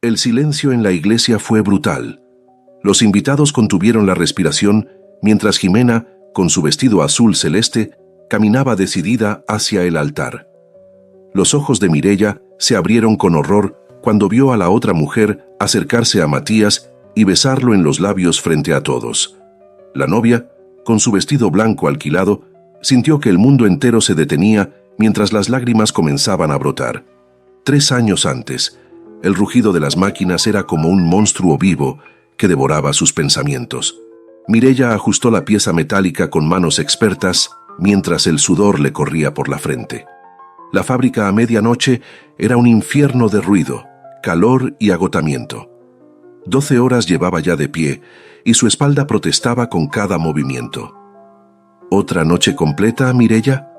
El silencio en la iglesia fue brutal. Los invitados contuvieron la respiración mientras Jimena, con su vestido azul celeste, caminaba decidida hacia el altar. Los ojos de Mireya se abrieron con horror cuando vio a la otra mujer acercarse a Matías y besarlo en los labios frente a todos. La novia, con su vestido blanco alquilado, sintió que el mundo entero se detenía mientras las lágrimas comenzaban a brotar. 3 años antes, el rugido de las máquinas era como un monstruo vivo que devoraba sus pensamientos. Mireya ajustó la pieza metálica con manos expertas mientras el sudor le corría por la frente. La fábrica a medianoche era un infierno de ruido, calor y agotamiento. 12 horas llevaba ya de pie y su espalda protestaba con cada movimiento. ¿Otra noche completa, Mireya?,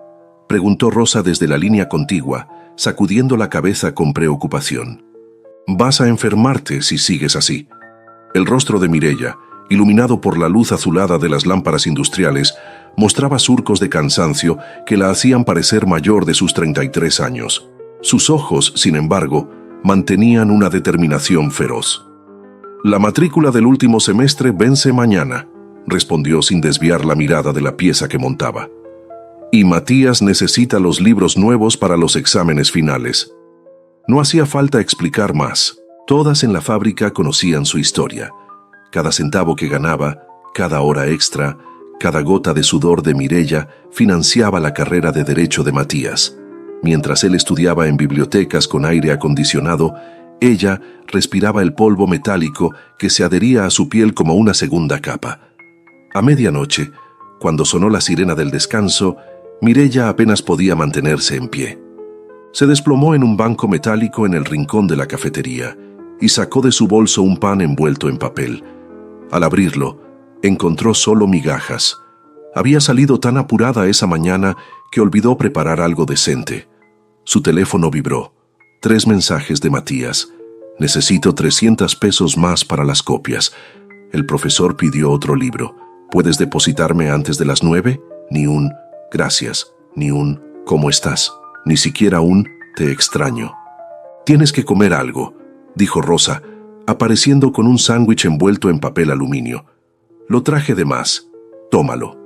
preguntó Rosa desde la línea contigua, sacudiendo la cabeza con preocupación. Vas a enfermarte si sigues así. El rostro de Mireya, iluminado por la luz azulada de las lámparas industriales, mostraba surcos de cansancio que la hacían parecer mayor de sus 33 años. Sus ojos, sin embargo, mantenían una determinación feroz. La matrícula del último semestre vence mañana, respondió sin desviar la mirada de la pieza que montaba. Y Matías necesita los libros nuevos para los exámenes finales. No hacía falta explicar más. Todas en la fábrica conocían su historia. Cada centavo que ganaba, cada hora extra, cada gota de sudor de Mireya financiaba la carrera de Derecho de Matías. Mientras él estudiaba en bibliotecas con aire acondicionado, ella respiraba el polvo metálico que se adhería a su piel como una segunda capa. A medianoche, cuando sonó la sirena del descanso, Mireya apenas podía mantenerse en pie. Se desplomó en un banco metálico en el rincón de la cafetería y sacó de su bolso un pan envuelto en papel. Al abrirlo, encontró solo migajas. Había salido tan apurada esa mañana que olvidó preparar algo decente. Su teléfono vibró. 3 mensajes de Matías. Necesito 300 pesos más para las copias. El profesor pidió otro libro. ¿Puedes depositarme antes de las 9? Ni un gracias, ni un ¿cómo estás? Ni siquiera un te extraño. Tienes que comer algo, dijo Rosa, apareciendo con un sándwich envuelto en papel aluminio. Lo traje de más. Tómalo.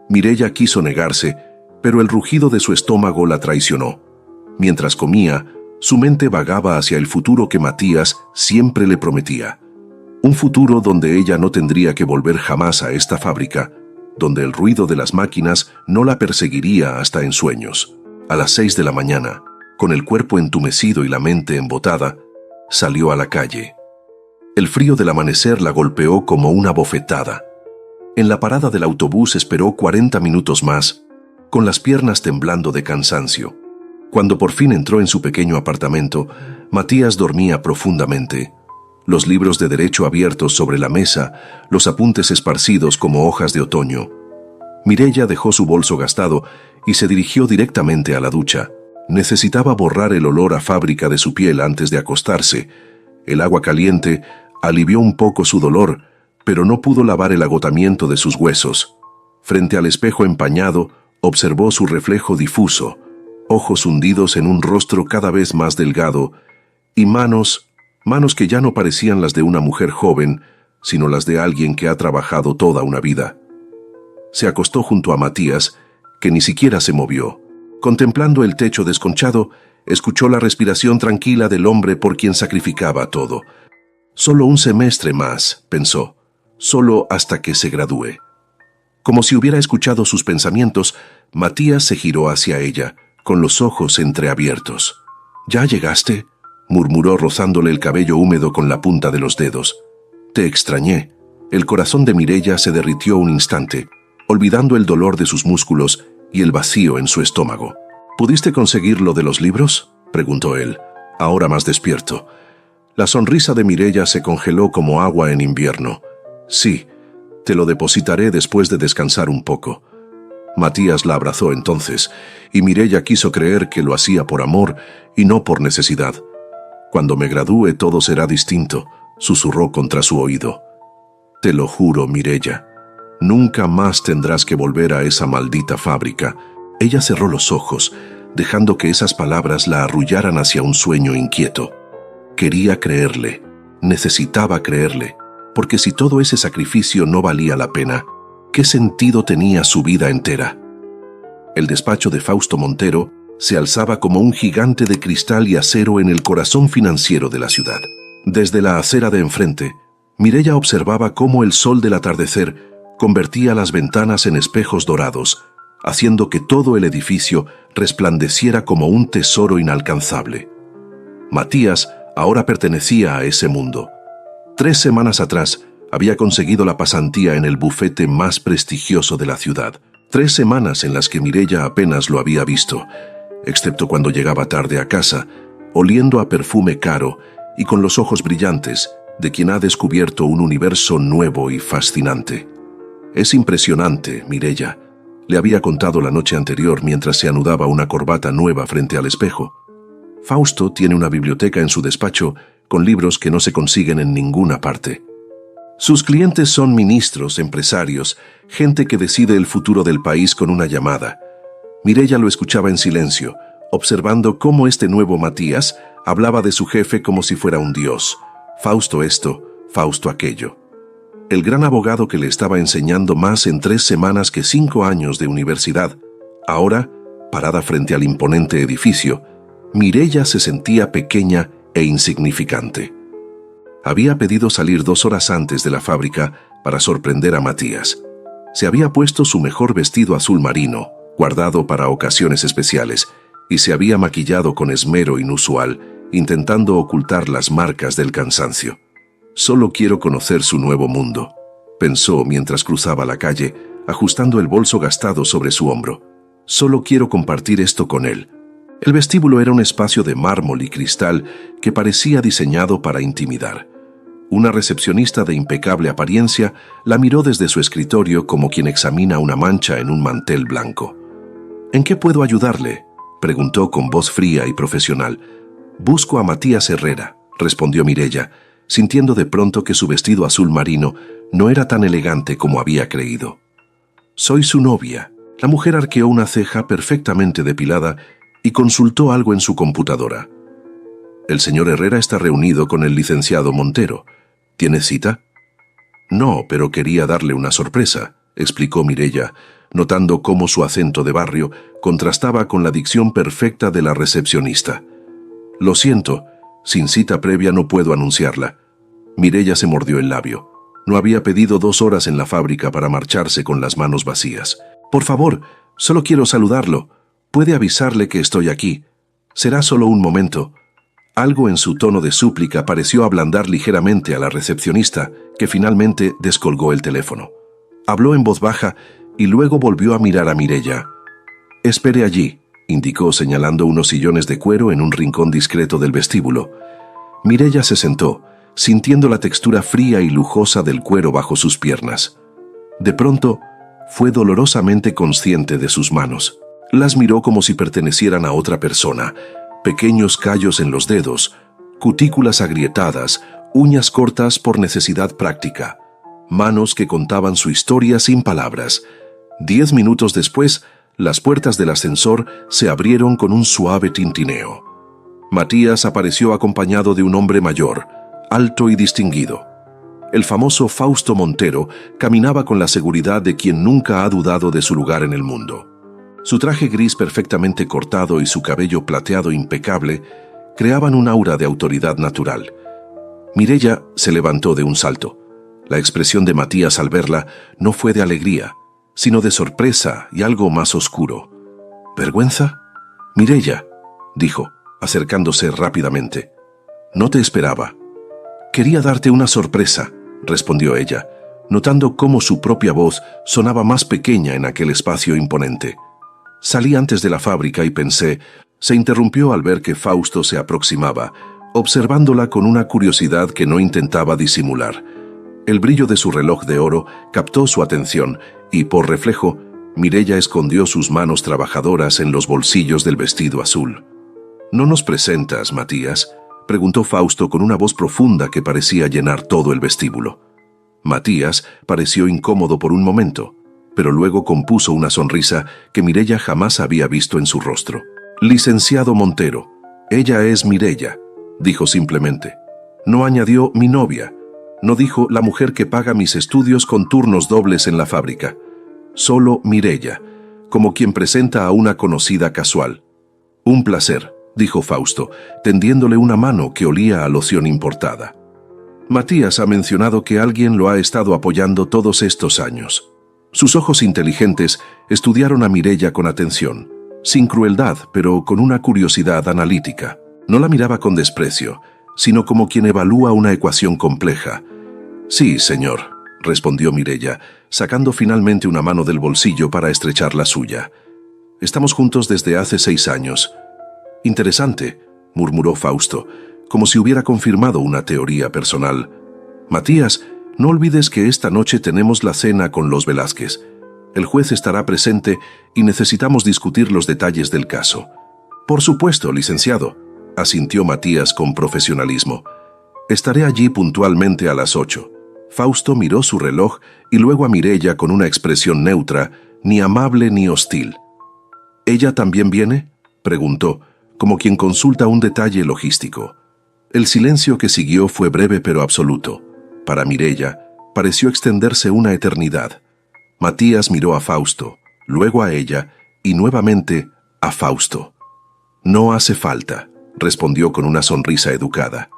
Mireya quiso negarse, pero el rugido de su estómago la traicionó. Mientras comía, su mente vagaba hacia el futuro que Matías siempre le prometía. Un futuro donde ella no tendría que volver jamás a esta fábrica, donde el ruido de las máquinas no la perseguiría hasta en sueños. A las 6 de la mañana, con el cuerpo entumecido y la mente embotada, salió a la calle. El frío del amanecer la golpeó como una bofetada. En la parada del autobús esperó 40 minutos más, con las piernas temblando de cansancio. Cuando por fin entró en su pequeño apartamento, Matías dormía profundamente. Los libros de derecho abiertos sobre la mesa, los apuntes esparcidos como hojas de otoño. Mireya dejó su bolso gastado y se dirigió directamente a la ducha. Necesitaba borrar el olor a fábrica de su piel antes de acostarse. El agua caliente alivió un poco su dolor, pero no pudo lavar el agotamiento de sus huesos. Frente al espejo empañado, observó su reflejo difuso, ojos hundidos en un rostro cada vez más delgado, y manos que ya no parecían las de una mujer joven, sino las de alguien que ha trabajado toda una vida. Se acostó junto a Matías, que ni siquiera se movió. Contemplando el techo desconchado, escuchó la respiración tranquila del hombre por quien sacrificaba todo. Solo un semestre más, pensó, solo hasta que se gradúe. Como si hubiera escuchado sus pensamientos, Matías se giró hacia ella, con los ojos entreabiertos. ¿Ya llegaste?, murmuró rozándole el cabello húmedo con la punta de los dedos. Te extrañé. El corazón de Mireya se derritió un instante, olvidando el dolor de sus músculos y el vacío en su estómago. ¿Pudiste conseguir lo de los libros?, preguntó él, ahora más despierto. La sonrisa de Mireya se congeló como agua en invierno. Sí, te lo depositaré después de descansar un poco. Matías la abrazó entonces, y Mireya quiso creer que lo hacía por amor y no por necesidad. Cuando me gradúe todo será distinto, susurró contra su oído. Te lo juro, Mireya. Nunca más tendrás que volver a esa maldita fábrica. Ella cerró los ojos, dejando que esas palabras la arrullaran hacia un sueño inquieto. Quería creerle, necesitaba creerle, porque si todo ese sacrificio no valía la pena, ¿qué sentido tenía su vida entera? El despacho de Fausto Montero se alzaba como un gigante de cristal y acero en el corazón financiero de la ciudad. Desde la acera de enfrente, Mireya observaba cómo el sol del atardecer convertía las ventanas en espejos dorados, haciendo que todo el edificio resplandeciera como un tesoro inalcanzable. Matías ahora pertenecía a ese mundo. 3 semanas atrás había conseguido la pasantía en el bufete más prestigioso de la ciudad. 3 semanas en las que Mireya apenas lo había visto, excepto cuando llegaba tarde a casa, oliendo a perfume caro y con los ojos brillantes de quien ha descubierto un universo nuevo y fascinante. «Es impresionante, Mireya», le había contado la noche anterior mientras se anudaba una corbata nueva frente al espejo. Fausto tiene una biblioteca en su despacho con libros que no se consiguen en ninguna parte. Sus clientes son ministros, empresarios, gente que decide el futuro del país con una llamada. Mireya lo escuchaba en silencio, observando cómo este nuevo Matías hablaba de su jefe como si fuera un dios. Fausto esto, Fausto aquello. El gran abogado que le estaba enseñando más en 3 semanas que 5 años de universidad. Ahora, parada frente al imponente edificio, Mireya se sentía pequeña e insignificante. Había pedido salir 2 horas antes de la fábrica para sorprender a Matías. Se había puesto su mejor vestido azul marino, guardado para ocasiones especiales, y se había maquillado con esmero inusual, intentando ocultar las marcas del cansancio. «Solo quiero conocer su nuevo mundo», pensó mientras cruzaba la calle, ajustando el bolso gastado sobre su hombro. «Solo quiero compartir esto con él». El vestíbulo era un espacio de mármol y cristal que parecía diseñado para intimidar. Una recepcionista de impecable apariencia la miró desde su escritorio como quien examina una mancha en un mantel blanco. «¿En qué puedo ayudarle?», preguntó con voz fría y profesional. «Busco a Matías Herrera», respondió Mireya, sintiendo de pronto que su vestido azul marino no era tan elegante como había creído. «Soy su novia». La mujer arqueó una ceja perfectamente depilada y consultó algo en su computadora. «El señor Herrera está reunido con el licenciado Montero. ¿Tiene cita?» «No, pero quería darle una sorpresa», explicó Mireya, notando cómo su acento de barrio contrastaba con la dicción perfecta de la recepcionista. «Lo siento, sin cita previa no puedo anunciarla». Mireya se mordió el labio. No había pedido 2 horas en la fábrica para marcharse con las manos vacías. «Por favor, solo quiero saludarlo. Puede avisarle que estoy aquí. Será solo un momento». Algo en su tono de súplica pareció ablandar ligeramente a la recepcionista, que finalmente descolgó el teléfono. Habló en voz baja y luego volvió a mirar a Mireya. «Espere allí», indicó señalando unos sillones de cuero en un rincón discreto del vestíbulo. Mireya se sentó, sintiendo la textura fría y lujosa del cuero bajo sus piernas. De pronto, fue dolorosamente consciente de sus manos. Las miró como si pertenecieran a otra persona. Pequeños callos en los dedos, cutículas agrietadas, uñas cortas por necesidad práctica. Manos que contaban su historia sin palabras. 10 minutos después, las puertas del ascensor se abrieron con un suave tintineo. Matías apareció acompañado de un hombre mayor, alto y distinguido. El famoso Fausto Montero caminaba con la seguridad de quien nunca ha dudado de su lugar en el mundo. Su traje gris perfectamente cortado y su cabello plateado impecable creaban un aura de autoridad natural. Mireya se levantó de un salto. La expresión de Matías al verla no fue de alegría, sino de sorpresa y algo más oscuro. ¿Vergüenza? «Mireya», dijo, acercándose rápidamente. «No te esperaba». «Quería darte una sorpresa», respondió ella, notando cómo su propia voz sonaba más pequeña en aquel espacio imponente. «Salí antes de la fábrica y pensé», se interrumpió al ver que Fausto se aproximaba, observándola con una curiosidad que no intentaba disimular. El brillo de su reloj de oro captó su atención y, por reflejo, Mireya escondió sus manos trabajadoras en los bolsillos del vestido azul. «¿No nos presentas, Matías?», preguntó Fausto con una voz profunda que parecía llenar todo el vestíbulo. Matías pareció incómodo por un momento, pero luego compuso una sonrisa que Mireya jamás había visto en su rostro. «Licenciado Montero, ella es Mireya», dijo simplemente. No añadió mi novia. No dijo la mujer que paga mis estudios con turnos dobles en la fábrica. Solo Mireia, como quien presenta a una conocida casual. Un placer, dijo Fausto, tendiéndole una mano que olía a loción importada. Matías ha mencionado que alguien lo ha estado apoyando todos estos años. Sus ojos inteligentes estudiaron a Mireia con atención, sin crueldad, pero con una curiosidad analítica. No la miraba con desprecio, sino como quien evalúa una ecuación compleja. Sí, señor, respondió Mireia, sacando finalmente una mano del bolsillo para estrechar la suya. Estamos juntos desde hace 6 años. Interesante, murmuró Fausto, como si hubiera confirmado una teoría personal. Matías, no olvides que esta noche tenemos la cena con los Velázquez. El juez estará presente y necesitamos discutir los detalles del caso. Por supuesto, licenciado, asintió Matías con profesionalismo. Estaré allí puntualmente a las 8. Fausto miró su reloj y luego a Mireia con una expresión neutra, ni amable ni hostil. ¿Ella también viene?, preguntó, como quien consulta un detalle logístico. El silencio que siguió fue breve pero absoluto. Para Mireia, pareció extenderse una eternidad. Matías miró a Fausto, luego a ella y nuevamente a Fausto. No hace falta, respondió con una sonrisa educada.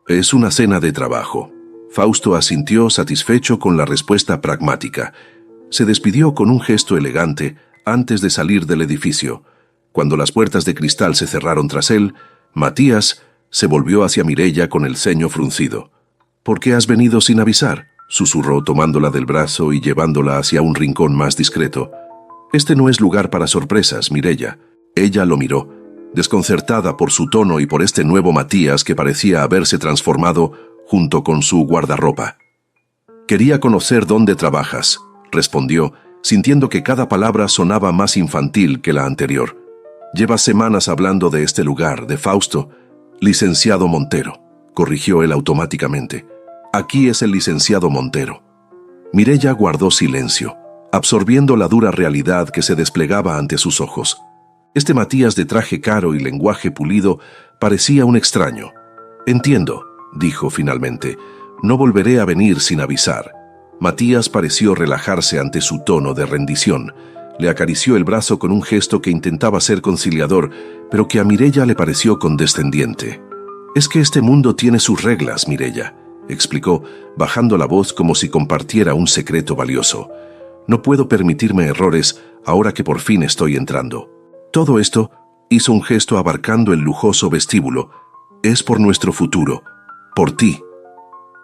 Es una cena de trabajo. Fausto asintió satisfecho con la respuesta pragmática. Se despidió con un gesto elegante antes de salir del edificio. Cuando las puertas de cristal se cerraron tras él, Matías se volvió hacia Mireia con el ceño fruncido. ¿Por qué has venido sin avisar?, susurró tomándola del brazo y llevándola hacia un rincón más discreto. Este no es lugar para sorpresas, Mireia. Ella lo miró, desconcertada por su tono y por este nuevo Matías que parecía haberse transformado junto con su guardarropa. Quería conocer dónde trabajas, respondió, sintiendo que cada palabra sonaba más infantil que la anterior. Llevas semanas hablando de este lugar, de Fausto. Licenciado Montero, corrigió él automáticamente. Aquí es el licenciado Montero. Mireia guardó silencio, absorbiendo la dura realidad que se desplegaba ante sus ojos. Este Matías de traje caro y lenguaje pulido parecía un extraño. Entiendo, dijo finalmente. No volveré a venir sin avisar. Matías pareció relajarse ante su tono de rendición. Le acarició el brazo con un gesto que intentaba ser conciliador, pero que a Mireia le pareció condescendiente. Es que este mundo tiene sus reglas, Mireia, explicó, bajando la voz como si compartiera un secreto valioso. No puedo permitirme errores ahora que por fin estoy entrando. Todo esto, hizo un gesto abarcando el lujoso vestíbulo, es por nuestro futuro, por ti.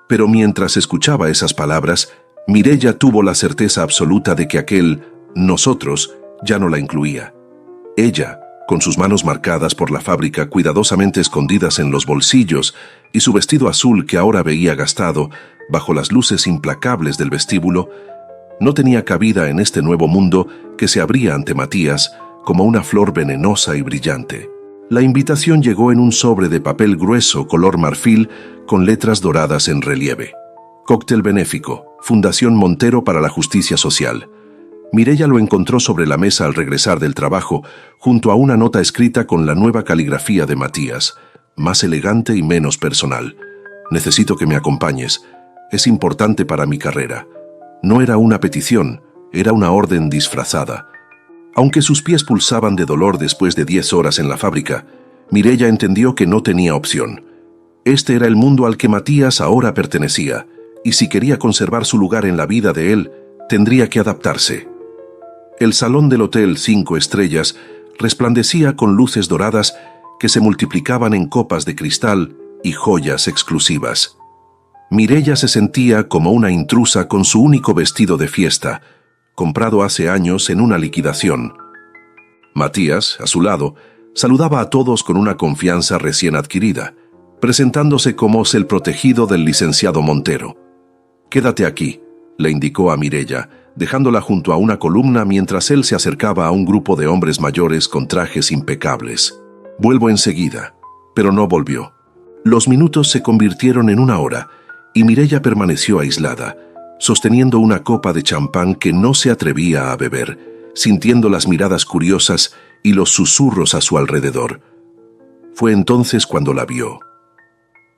Pero mientras escuchaba esas palabras, Mireia tuvo la certeza absoluta de que aquel nosotros ya no la incluía. Ella, con sus manos marcadas por la fábrica cuidadosamente escondidas en los bolsillos y su vestido azul que ahora veía gastado bajo las luces implacables del vestíbulo, no tenía cabida en este nuevo mundo que se abría ante Matías como una flor venenosa y brillante. La invitación llegó en un sobre de papel grueso color marfil con letras doradas en relieve. Cóctel benéfico, Fundación Montero para la Justicia Social. Mireia lo encontró sobre la mesa al regresar del trabajo, junto a una nota escrita con la nueva caligrafía de Matías, más elegante y menos personal. Necesito que me acompañes. Es importante para mi carrera. No era una petición, era una orden disfrazada. Aunque sus pies pulsaban de dolor después de 10 horas en la fábrica, Mireia entendió que no tenía opción. Este era el mundo al que Matías ahora pertenecía, y si quería conservar su lugar en la vida de él, tendría que adaptarse. El salón del Hotel 5 Estrellas resplandecía con luces doradas que se multiplicaban en copas de cristal y joyas exclusivas. Mireia se sentía como una intrusa con su único vestido de fiesta, comprado hace años en una liquidación. Matías, a su lado, saludaba a todos con una confianza recién adquirida, presentándose como el protegido del licenciado Montero. «Quédate aquí», le indicó a Mireia, dejándola junto a una columna mientras él se acercaba a un grupo de hombres mayores con trajes impecables. «Vuelvo enseguida», pero no volvió. Los minutos se convirtieron en una hora, y Mireia permaneció aislada, sosteniendo una copa de champán que no se atrevía a beber, sintiendo las miradas curiosas y los susurros a su alrededor. Fue entonces cuando la vio.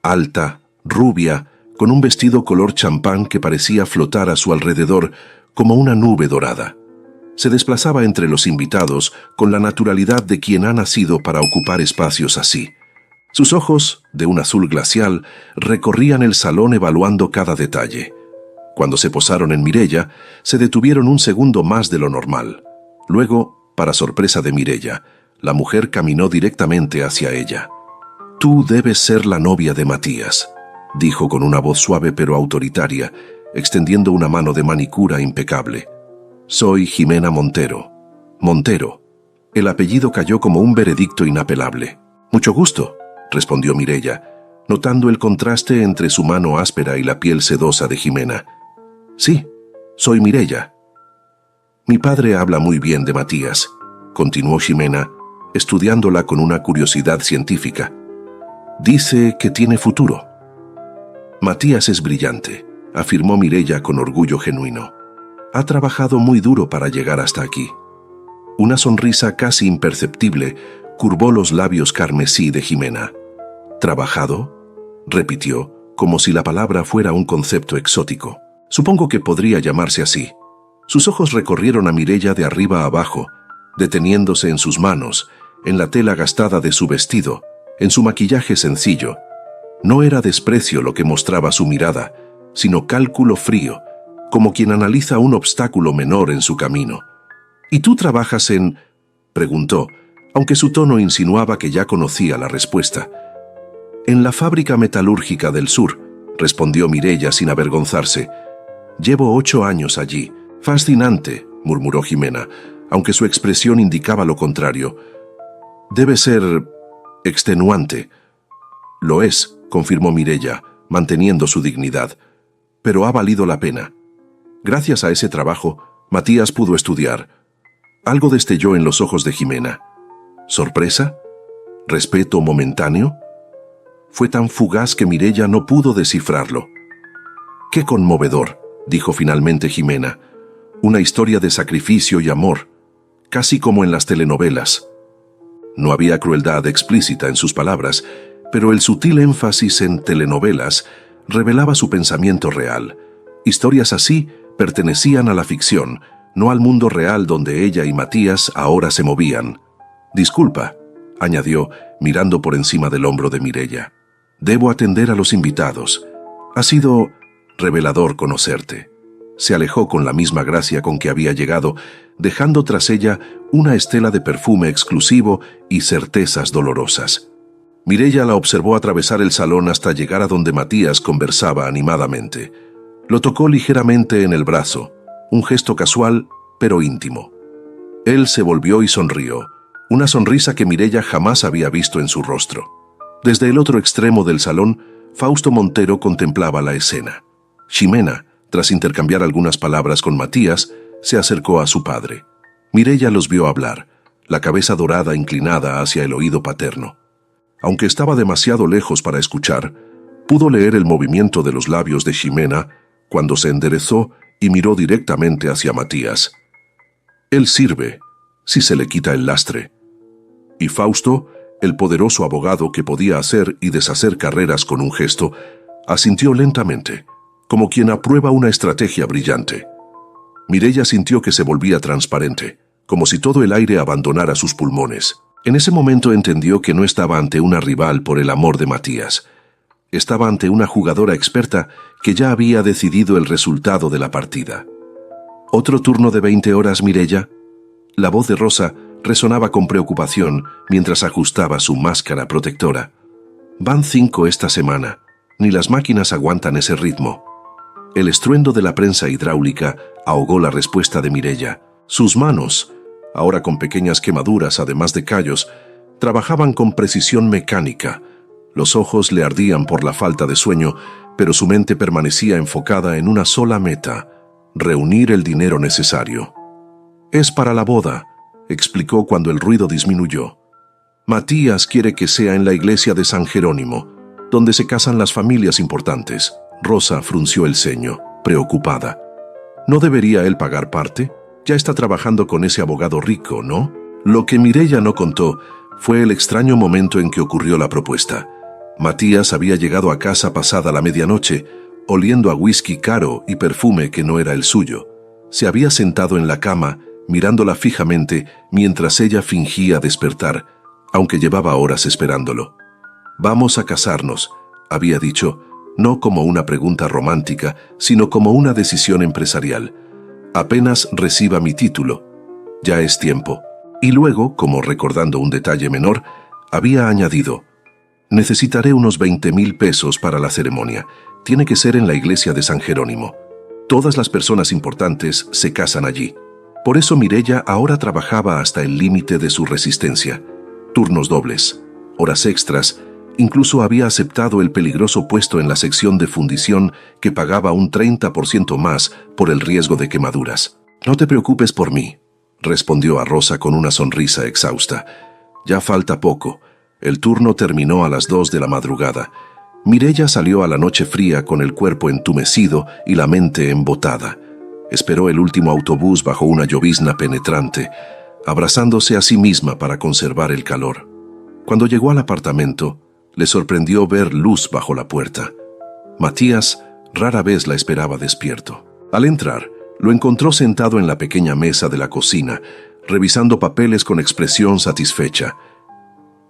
alta, rubia, con un vestido color champán que parecía flotar a su alrededor como una nube dorada. Se desplazaba entre los invitados con la naturalidad de quien ha nacido para ocupar espacios así. Sus ojos, de un azul glacial, recorrían el salón evaluando cada detalle. Cuando se posaron en Mireia, se detuvieron un segundo más de lo normal. Luego, para sorpresa de Mireia, la mujer caminó directamente hacia ella. «Tú debes ser la novia de Matías», dijo con una voz suave pero autoritaria, extendiendo una mano de manicura impecable. «Soy Ximena Montero». «Montero». El apellido cayó como un veredicto inapelable. «Mucho gusto», respondió Mireia, notando el contraste entre su mano áspera y la piel sedosa de Ximena. «Sí, soy Mireia». «Mi padre habla muy bien de Matías», continuó Ximena, estudiándola con una curiosidad científica. «Dice que tiene futuro». «Matías es brillante», afirmó Mireia con orgullo genuino. «Ha trabajado muy duro para llegar hasta aquí». Una sonrisa casi imperceptible curvó los labios carmesí de Ximena. «¿Trabajado?», repitió, como si la palabra fuera un concepto exótico. «Supongo que podría llamarse así». Sus ojos recorrieron a Mireia de arriba a abajo, deteniéndose en sus manos, en la tela gastada de su vestido, en su maquillaje sencillo. No era desprecio lo que mostraba su mirada, sino cálculo frío, como quien analiza un obstáculo menor en su camino. «¿Y tú trabajas en...?», preguntó, aunque su tono insinuaba que ya conocía la respuesta. «En la fábrica metalúrgica del sur», respondió Mireia sin avergonzarse. «Llevo 8 años allí». «Fascinante», murmuró Ximena, aunque su expresión indicaba lo contrario. «Debe ser extenuante». «Lo es», confirmó Mireia, manteniendo su dignidad. «Pero ha valido la pena. Gracias a ese trabajo, Matías pudo estudiar». Algo destelló en los ojos de Ximena. ¿Sorpresa? ¿Respeto momentáneo? Fue tan fugaz que Mireia no pudo descifrarlo. «Qué conmovedor», dijo finalmente Ximena. «Una historia de sacrificio y amor, casi como en las telenovelas». No había crueldad explícita en sus palabras, pero el sutil énfasis en telenovelas revelaba su pensamiento real. Historias así pertenecían a la ficción, no al mundo real donde ella y Matías ahora se movían. «Disculpa», añadió, mirando por encima del hombro de Mireia. «Debo atender a los invitados. Ha sido revelador conocerte». Se alejó con la misma gracia con que había llegado, dejando tras ella una estela de perfume exclusivo y certezas dolorosas. Mireia la observó atravesar el salón hasta llegar a donde Matías conversaba animadamente. Lo tocó ligeramente en el brazo, un gesto casual pero íntimo. Él se volvió y sonrió, una sonrisa que Mireia jamás había visto en su rostro. Desde el otro extremo del salón, Fausto Montero contemplaba la escena. Ximena, tras intercambiar algunas palabras con Matías, se acercó a su padre. Mireia los vio hablar, la cabeza dorada inclinada hacia el oído paterno. Aunque estaba demasiado lejos para escuchar, pudo leer el movimiento de los labios de Ximena cuando se enderezó y miró directamente hacia Matías. Él sirve, si se le quita el lastre. Y Fausto, el poderoso abogado que podía hacer y deshacer carreras con un gesto, asintió lentamente, como quien aprueba una estrategia brillante. Mireia sintió que se volvía transparente, como si todo el aire abandonara sus pulmones. En ese momento entendió que no estaba ante una rival por el amor de Matías. Estaba ante una jugadora experta que ya había decidido el resultado de la partida. «¿Otro turno de 20 horas, Mireia?». La voz de Rosa resonaba con preocupación mientras ajustaba su máscara protectora. «Van 5 esta semana. Ni las máquinas aguantan ese ritmo». El estruendo de la prensa hidráulica ahogó la respuesta de Mireia. Sus manos, ahora con pequeñas quemaduras además de callos, trabajaban con precisión mecánica. Los ojos le ardían por la falta de sueño, pero su mente permanecía enfocada en una sola meta: reunir el dinero necesario. «Es para la boda», explicó cuando el ruido disminuyó. «Matías quiere que sea en la iglesia de San Jerónimo, donde se casan las familias importantes». Rosa frunció el ceño, preocupada. ¿No debería él pagar parte? Ya está trabajando con ese abogado rico, ¿no? Lo que Mireia no contó fue el extraño momento en que ocurrió la propuesta. Matías había llegado a casa pasada la medianoche, oliendo a whisky caro y perfume que no era el suyo. Se había sentado en la cama, mirándola fijamente mientras ella fingía despertar, aunque llevaba horas esperándolo. «Vamos a casarnos», había dicho, no como una pregunta romántica, sino como una decisión empresarial. «Apenas reciba mi título. Ya es tiempo». Y luego, como recordando un detalle menor, había añadido: «Necesitaré unos 20,000 pesos para la ceremonia. Tiene que ser en la iglesia de San Jerónimo. Todas las personas importantes se casan allí». Por eso Mireya ahora trabajaba hasta el límite de su resistencia. Turnos dobles, horas extras, incluso había aceptado el peligroso puesto en la sección de fundición que pagaba un 30% más por el riesgo de quemaduras. «No te preocupes por mí», respondió a Rosa con una sonrisa exhausta. «Ya falta poco. El turno terminó a las 2 de la madrugada. Mireya salió a la noche fría con el cuerpo entumecido y la mente embotada. Esperó el último autobús bajo una llovizna penetrante, abrazándose a sí misma para conservar el calor. Cuando llegó al apartamento, le sorprendió ver luz bajo la puerta. Matías rara vez la esperaba despierto. Al entrar, lo encontró sentado en la pequeña mesa de la cocina, revisando papeles con expresión satisfecha.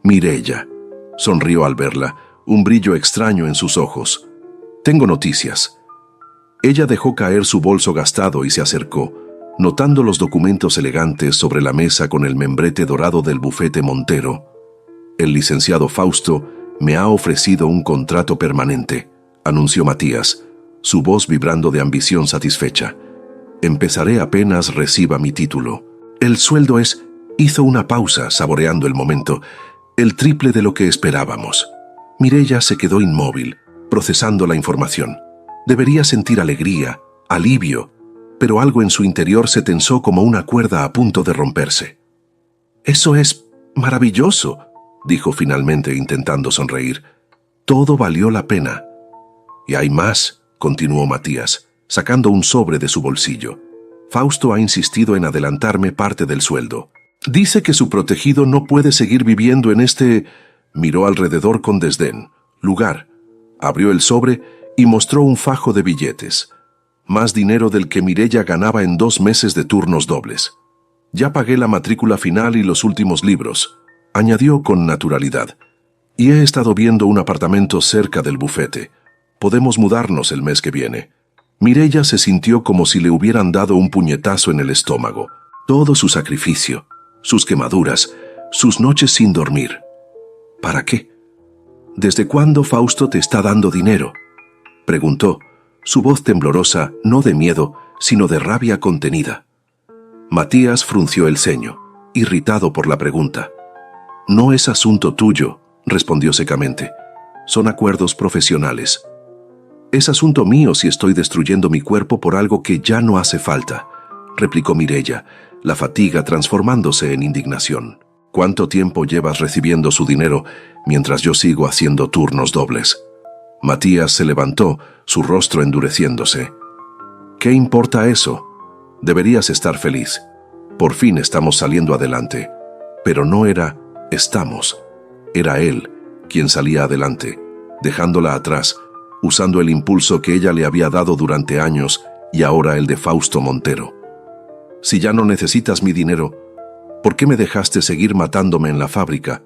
«Mireya», sonrió al verla, un brillo extraño en sus ojos. «Tengo noticias». Ella dejó caer su bolso gastado y se acercó, notando los documentos elegantes sobre la mesa con el membrete dorado del bufete Montero. «El licenciado Fausto me ha ofrecido un contrato permanente», anunció Matías, su voz vibrando de ambición satisfecha. «Empezaré apenas reciba mi título. El sueldo es...». Hizo una pausa, saboreando el momento. «El triple de lo que esperábamos». Mireya se quedó inmóvil, procesando la información. Debería sentir alegría, alivio, pero algo en su interior se tensó como una cuerda a punto de romperse. «Eso es maravilloso», dijo finalmente intentando sonreír. «Todo valió la pena». «Y hay más», continuó Matías, sacando un sobre de su bolsillo. «Fausto ha insistido en adelantarme parte del sueldo. Dice que su protegido no puede seguir viviendo en este...». Miró alrededor con desdén. «Lugar». Abrió el sobre y mostró un fajo de billetes. Más dinero del que Mireya ganaba en 2 meses de turnos dobles. «Ya pagué la matrícula final y los últimos libros», añadió con naturalidad. «Y he estado viendo un apartamento cerca del bufete. Podemos mudarnos el mes que viene». Mireya se sintió como si le hubieran dado un puñetazo en el estómago. Todo su sacrificio, sus quemaduras, sus noches sin dormir. ¿Para qué? «¿Desde cuándo Fausto te está dando dinero?», preguntó, su voz temblorosa no de miedo, sino de rabia contenida. Matías frunció el ceño, irritado por la pregunta. «No es asunto tuyo», respondió secamente. «Son acuerdos profesionales». «Es asunto mío si estoy destruyendo mi cuerpo por algo que ya no hace falta», replicó Mireya, la fatiga transformándose en indignación. «¿Cuánto tiempo llevas recibiendo su dinero mientras yo sigo haciendo turnos dobles?». Matías se levantó, su rostro endureciéndose. «¿Qué importa eso? Deberías estar feliz. Por fin estamos saliendo adelante». Pero no era «estamos». Era él quien salía adelante, dejándola atrás, usando el impulso que ella le había dado durante años y ahora el de Fausto Montero. «Si ya no necesitas mi dinero, ¿por qué me dejaste seguir matándome en la fábrica?».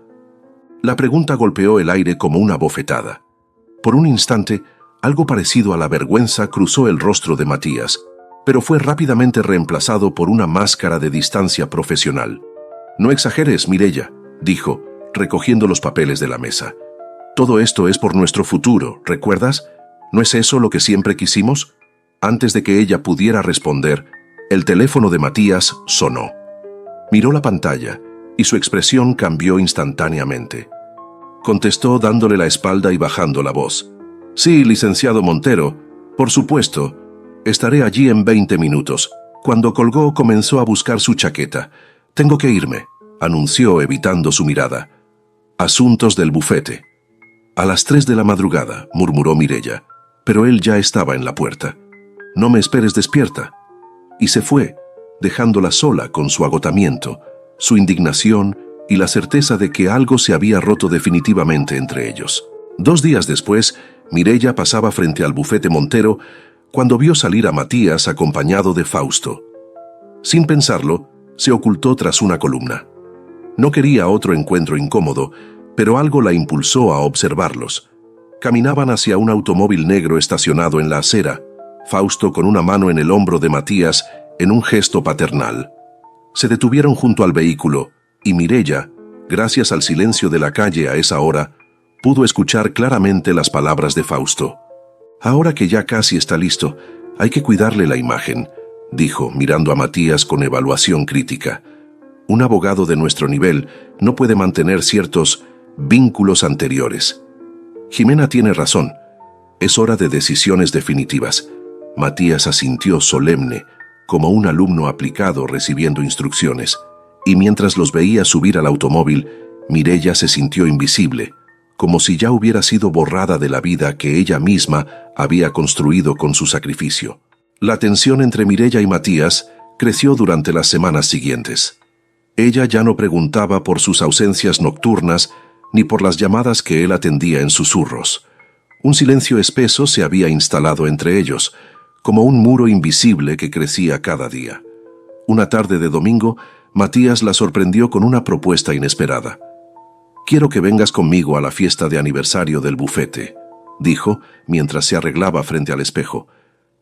La pregunta golpeó el aire como una bofetada. Por un instante, algo parecido a la vergüenza cruzó el rostro de Matías, pero fue rápidamente reemplazado por una máscara de distancia profesional. «No exageres, Mireya», dijo, recogiendo los papeles de la mesa. «Todo esto es por nuestro futuro, ¿recuerdas? ¿No es eso lo que siempre quisimos?». Antes de que ella pudiera responder, el teléfono de Matías sonó. Miró la pantalla y su expresión cambió instantáneamente. Contestó dándole la espalda y bajando la voz. «Sí, licenciado Montero, por supuesto. Estaré allí en 20 minutos». Cuando colgó, comenzó a buscar su chaqueta. «Tengo que irme», anunció evitando su mirada. «Asuntos del bufete». «A las 3 de la madrugada», murmuró Mireya, pero él ya estaba en la puerta. «No me esperes despierta». Y se fue, dejándola sola con su agotamiento, su indignación y la certeza de que algo se había roto definitivamente entre ellos. 2 días después, Mireia pasaba frente al bufete Montero cuando vio salir a Matías acompañado de Fausto. Sin pensarlo, se ocultó tras una columna. No quería otro encuentro incómodo, pero algo la impulsó a observarlos. Caminaban hacia un automóvil negro estacionado en la acera, Fausto con una mano en el hombro de Matías en un gesto paternal. Se detuvieron junto al vehículo y Mireia, gracias al silencio de la calle a esa hora, pudo escuchar claramente las palabras de Fausto. «Ahora que ya casi está listo, hay que cuidarle la imagen», dijo, mirando a Matías con evaluación crítica. «Un abogado de nuestro nivel no puede mantener ciertos vínculos anteriores». Jimena tiene razón. Es hora de decisiones definitivas. Matías asintió solemne, como un alumno aplicado recibiendo instrucciones, y mientras los veía subir al automóvil, Mireia se sintió invisible, como si ya hubiera sido borrada de la vida que ella misma había construido con su sacrificio. La tensión entre Mireia y Matías creció durante las semanas siguientes. Ella ya no preguntaba por sus ausencias nocturnas ni por las llamadas que él atendía en susurros. Un silencio espeso se había instalado entre ellos, como un muro invisible que crecía cada día. Una tarde de domingo, Matías la sorprendió con una propuesta inesperada. «Quiero que vengas conmigo a la fiesta de aniversario del bufete», dijo mientras se arreglaba frente al espejo.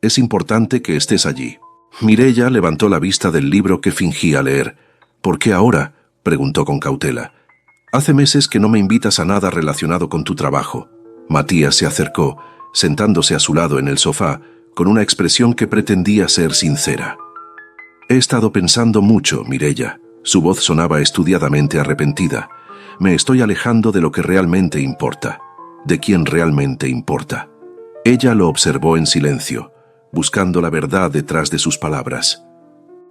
«Es importante que estés allí». Mireia levantó la vista del libro que fingía leer. «¿Por qué ahora?», preguntó con cautela. «Hace meses que no me invitas a nada relacionado con tu trabajo». Matías se acercó, sentándose a su lado en el sofá, con una expresión que pretendía ser sincera. «He estado pensando mucho, Mireia». Su voz sonaba estudiadamente arrepentida. «Me estoy alejando de lo que realmente importa, de quien realmente importa». Ella lo observó en silencio, buscando la verdad detrás de sus palabras.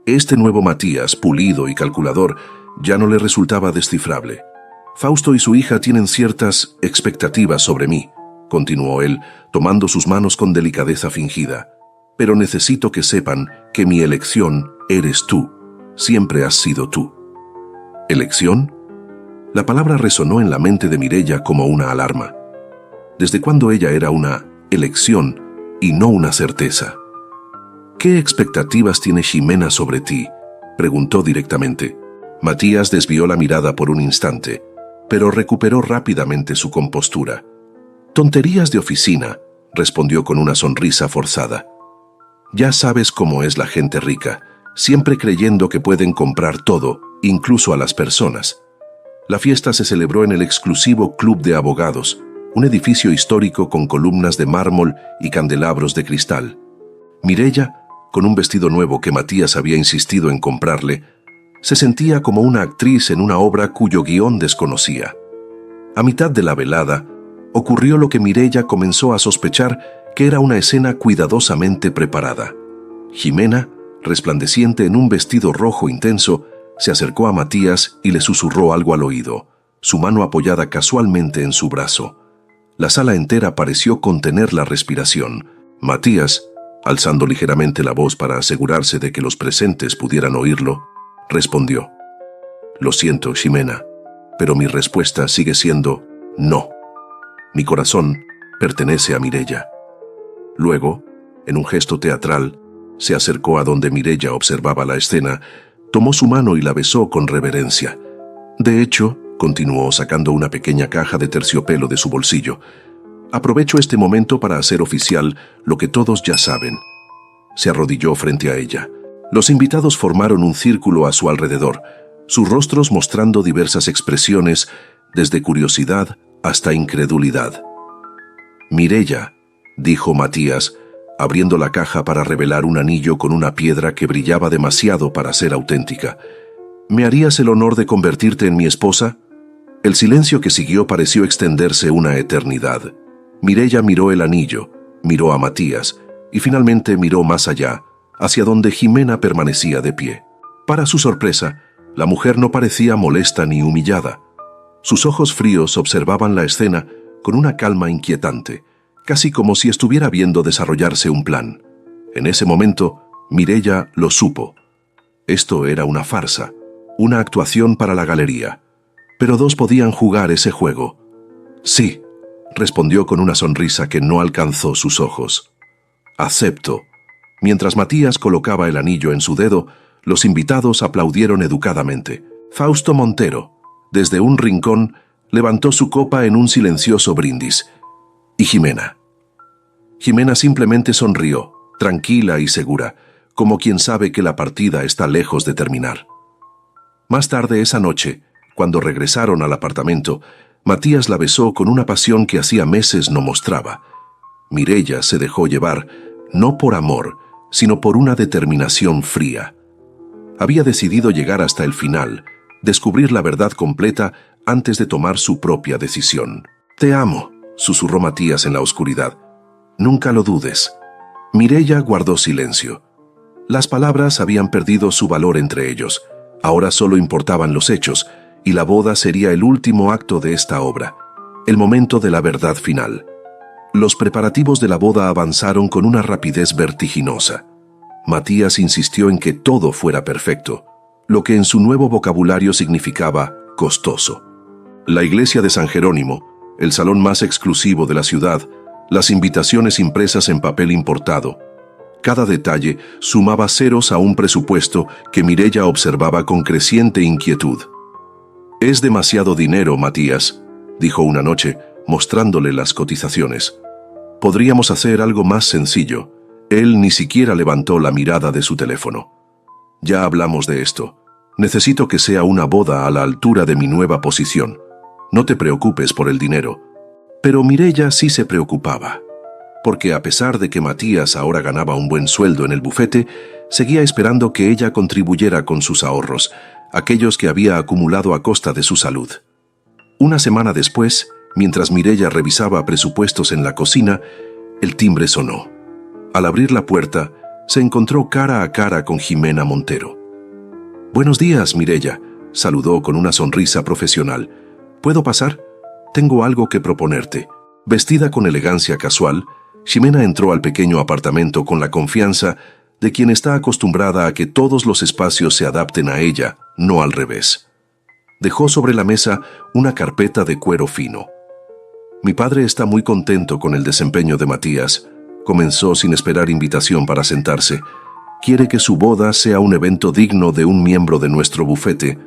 Este nuevo Matías, pulido y calculador, ya no le resultaba descifrable. «Fausto y su hija tienen ciertas expectativas sobre mí», continuó él, tomando sus manos con delicadeza fingida. «Pero necesito que sepan que mi elección eres tú. Siempre has sido tú». ¿Elección? La palabra resonó en la mente de Mireia como una alarma. ¿Desde cuándo ella era una elección y no una certeza? «¿Qué expectativas tiene Jimena sobre ti?», preguntó directamente. Matías desvió la mirada por un instante, pero recuperó rápidamente su compostura. «Tonterías de oficina», respondió con una sonrisa forzada. «Ya sabes cómo es la gente rica, siempre creyendo que pueden comprar todo, incluso a las personas». La fiesta se celebró en el exclusivo Club de Abogados, un edificio histórico con columnas de mármol y candelabros de cristal. Mireia, con un vestido nuevo que Matías había insistido en comprarle, se sentía como una actriz en una obra cuyo guión desconocía. A mitad de la velada, ocurrió lo que Mireia comenzó a sospechar que era una escena cuidadosamente preparada. Jimena, resplandeciente en un vestido rojo intenso, se acercó a Matías y le susurró algo al oído, su mano apoyada casualmente en su brazo. La sala entera pareció contener la respiración. Matías, alzando ligeramente la voz para asegurarse de que los presentes pudieran oírlo, respondió: «Lo siento, Jimena, pero mi respuesta sigue siendo no. Mi corazón pertenece a Mireia». Luego, en un gesto teatral, se acercó a donde Mireia observaba la escena, tomó su mano y la besó con reverencia. «De hecho», continuó sacando una pequeña caja de terciopelo de su bolsillo, «aprovecho este momento para hacer oficial lo que todos ya saben». Se arrodilló frente a ella. Los invitados formaron un círculo a su alrededor, sus rostros mostrando diversas expresiones, desde curiosidad hasta incredulidad. «Mireia», dijo Matías, abriendo la caja para revelar un anillo con una piedra que brillaba demasiado para ser auténtica. «¿Me harías el honor de convertirte en mi esposa?». El silencio que siguió pareció extenderse una eternidad. Mireia miró el anillo, miró a Matías y finalmente miró más allá, hacia donde Jimena permanecía de pie. Para su sorpresa, la mujer no parecía molesta ni humillada. Sus ojos fríos observaban la escena con una calma inquietante, casi como si estuviera viendo desarrollarse un plan. En ese momento, Mireia lo supo. Esto era una farsa, una actuación para la galería. Pero dos podían jugar ese juego. «Sí», respondió con una sonrisa que no alcanzó sus ojos. Acepto. Mientras Matías colocaba el anillo en su dedo, los invitados aplaudieron educadamente. Fausto Montero, desde un rincón, levantó su copa en un silencioso brindis. ¿Y Jimena? Jimena simplemente sonrió, tranquila y segura, como quien sabe que la partida está lejos de terminar. Más tarde esa noche, cuando regresaron al apartamento, Matías la besó con una pasión que hacía meses no mostraba. Mireya se dejó llevar, no por amor, sino por una determinación fría. Había decidido llegar hasta el final, descubrir la verdad completa antes de tomar su propia decisión. «Te amo», susurró Matías en la oscuridad. «Nunca lo dudes». Mireya guardó silencio. Las palabras habían perdido su valor entre ellos. Ahora solo importaban los hechos, y la boda sería el último acto de esta obra, el momento de la verdad final. Los preparativos de la boda avanzaron con una rapidez vertiginosa. Matías insistió en que todo fuera perfecto, lo que en su nuevo vocabulario significaba costoso. La iglesia de San Jerónimo, el salón más exclusivo de la ciudad, las invitaciones impresas en papel importado. Cada detalle sumaba ceros a un presupuesto que Mireya observaba con creciente inquietud. «Es demasiado dinero, Matías», dijo una noche, mostrándole las cotizaciones. «Podríamos hacer algo más sencillo». Él ni siquiera levantó la mirada de su teléfono. «Ya hablamos de esto. Necesito que sea una boda a la altura de mi nueva posición. No te preocupes por el dinero». Pero Mireya sí se preocupaba, porque a pesar de que Matías ahora ganaba un buen sueldo en el bufete, seguía esperando que ella contribuyera con sus ahorros, aquellos que había acumulado a costa de su salud. Una semana después, mientras Mireya revisaba presupuestos en la cocina, el timbre sonó. Al abrir la puerta, se encontró cara a cara con Jimena Montero. «Buenos días, Mireya», saludó con una sonrisa profesional. «¿Puedo pasar? Tengo algo que proponerte». Vestida con elegancia casual, Jimena entró al pequeño apartamento con la confianza de quien está acostumbrada a que todos los espacios se adapten a ella, no al revés. Dejó sobre la mesa una carpeta de cuero fino. «Mi padre está muy contento con el desempeño de Matías», comenzó sin esperar invitación para sentarse. «Quiere que su boda sea un evento digno de un miembro de nuestro bufete».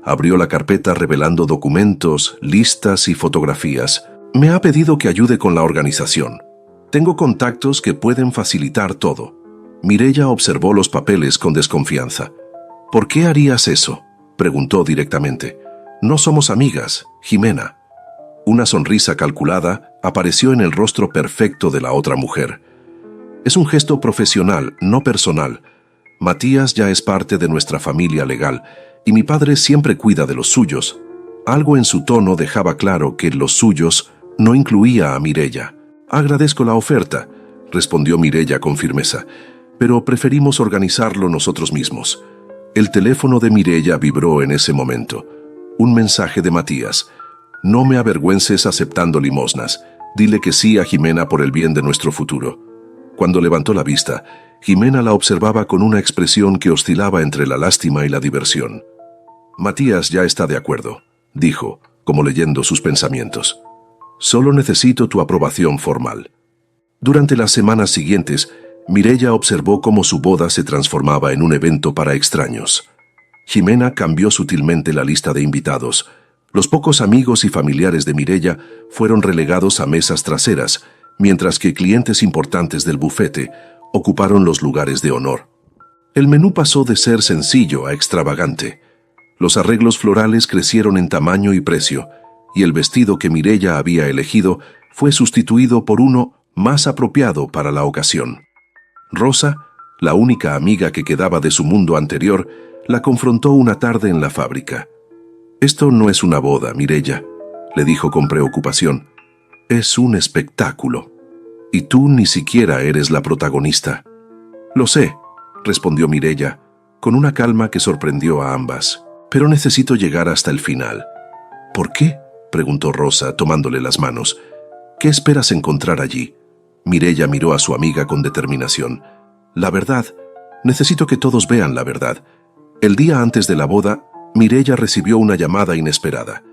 Abrió la carpeta revelando documentos, listas y fotografías. «Me ha pedido que ayude con la organización. Tengo contactos que pueden facilitar todo». Mireya observó los papeles con desconfianza. «¿Por qué harías eso?», preguntó directamente. «No somos amigas, Jimena». Una sonrisa calculada apareció en el rostro perfecto de la otra mujer. «Es un gesto profesional, no personal. Matías ya es parte de nuestra familia legal, y mi padre siempre cuida de los suyos». Algo en su tono dejaba claro que los suyos no incluía a Mireya. «Agradezco la oferta», respondió Mireya con firmeza, «pero preferimos organizarlo nosotros mismos». El teléfono de Mireya vibró en ese momento. Un mensaje de Matías. «No me avergüences aceptando limosnas. Dile que sí a Jimena por el bien de nuestro futuro». Cuando levantó la vista, Jimena la observaba con una expresión que oscilaba entre la lástima y la diversión. «Matías ya está de acuerdo», dijo, como leyendo sus pensamientos. «Solo necesito tu aprobación formal». Durante las semanas siguientes, Mireya observó cómo su boda se transformaba en un evento para extraños. Jimena cambió sutilmente la lista de invitados. Los pocos amigos y familiares de Mireya fueron relegados a mesas traseras, mientras que clientes importantes del bufete ocuparon los lugares de honor. El menú pasó de ser sencillo a extravagante. Los arreglos florales crecieron en tamaño y precio, y el vestido que Mireya había elegido fue sustituido por uno más apropiado para la ocasión. Rosa, la única amiga que quedaba de su mundo anterior, la confrontó una tarde en la fábrica. «Esto no es una boda, Mireya», le dijo con preocupación. «Es un espectáculo. Y tú ni siquiera eres la protagonista». «Lo sé», respondió Mireya, con una calma que sorprendió a ambas. «Pero necesito llegar hasta el final». «¿Por qué?», preguntó Rosa, tomándole las manos. «¿Qué esperas encontrar allí?». Mireya miró a su amiga con determinación. «La verdad. Necesito que todos vean la verdad». El día antes de la boda, Mireya recibió una llamada inesperada.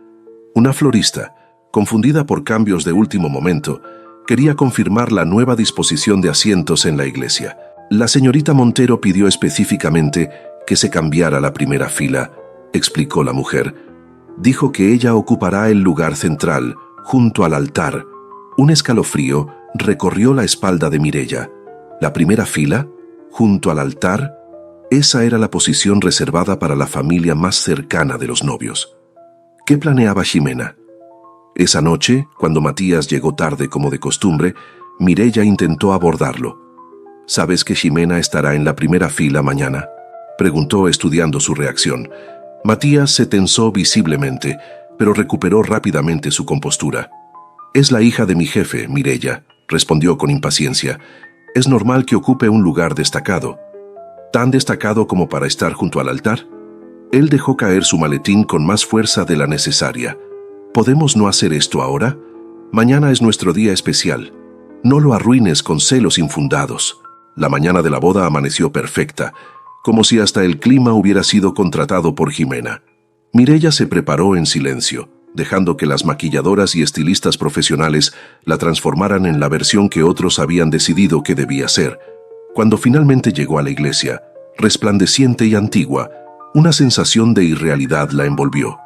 Una florista, Confundida por cambios de último momento, quería confirmar la nueva disposición de asientos en la iglesia. La señorita Montero pidió específicamente que se cambiara la primera fila, explicó la mujer. Dijo que ella ocupará el lugar central, junto al altar. Un escalofrío recorrió la espalda de Mireia. ¿La primera fila? ¿Junto al altar? Esa era la posición reservada para la familia más cercana de los novios. ¿Qué planeaba Ximena? Esa noche, cuando Matías llegó tarde como de costumbre, Mireia intentó abordarlo. ¿Sabes que Ximena estará en la primera fila mañana?, preguntó estudiando su reacción. Matías se tensó visiblemente, pero recuperó rápidamente su compostura. «Es la hija de mi jefe, Mireia», respondió con impaciencia. «Es normal que ocupe un lugar destacado». ¿Tan destacado como para estar junto al altar? Él dejó caer su maletín con más fuerza de la necesaria. ¿Podemos no hacer esto ahora? Mañana es nuestro día especial. No lo arruines con celos infundados. La mañana de la boda amaneció perfecta, como si hasta el clima hubiera sido contratado por Ximena. Mireia se preparó en silencio, dejando que las maquilladoras y estilistas profesionales la transformaran en la versión que otros habían decidido que debía ser. Cuando finalmente llegó a la iglesia, resplandeciente y antigua, una sensación de irrealidad la envolvió.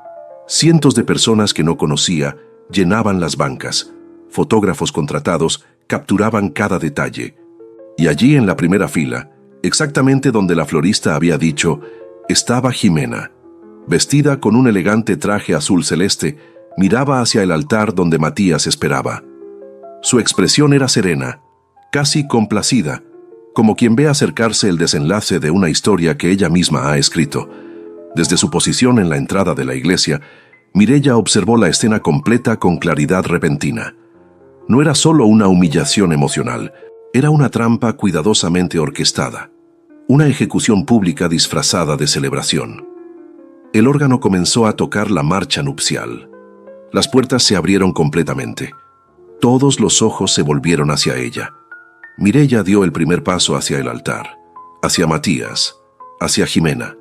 Cientos de personas que no conocía llenaban las bancas. Fotógrafos contratados capturaban cada detalle. Y allí en la primera fila, exactamente donde la florista había dicho, estaba Ximena. Vestida con un elegante traje azul celeste, miraba hacia el altar donde Matías esperaba. Su expresión era serena, casi complacida, como quien ve acercarse el desenlace de una historia que ella misma ha escrito. Desde su posición en la entrada de la iglesia, Mireia observó la escena completa con claridad repentina. No era solo una humillación emocional, era una trampa cuidadosamente orquestada, una ejecución pública disfrazada de celebración. El órgano comenzó a tocar la marcha nupcial. Las puertas se abrieron completamente. Todos los ojos se volvieron hacia ella. Mireia dio el primer paso hacia el altar, hacia Matías, hacia Ximena,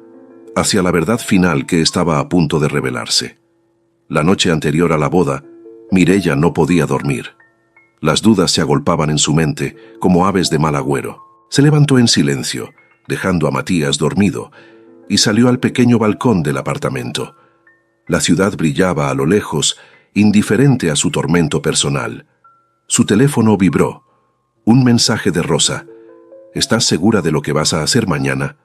hacia la verdad final que estaba a punto de revelarse. La noche anterior a la boda, Mireia no podía dormir. Las dudas se agolpaban en su mente como aves de mal agüero. Se levantó en silencio, dejando a Matías dormido, y salió al pequeño balcón del apartamento. La ciudad brillaba a lo lejos, indiferente a su tormento personal. Su teléfono vibró. Un mensaje de Rosa. ¿Estás segura de lo que vas a hacer mañana?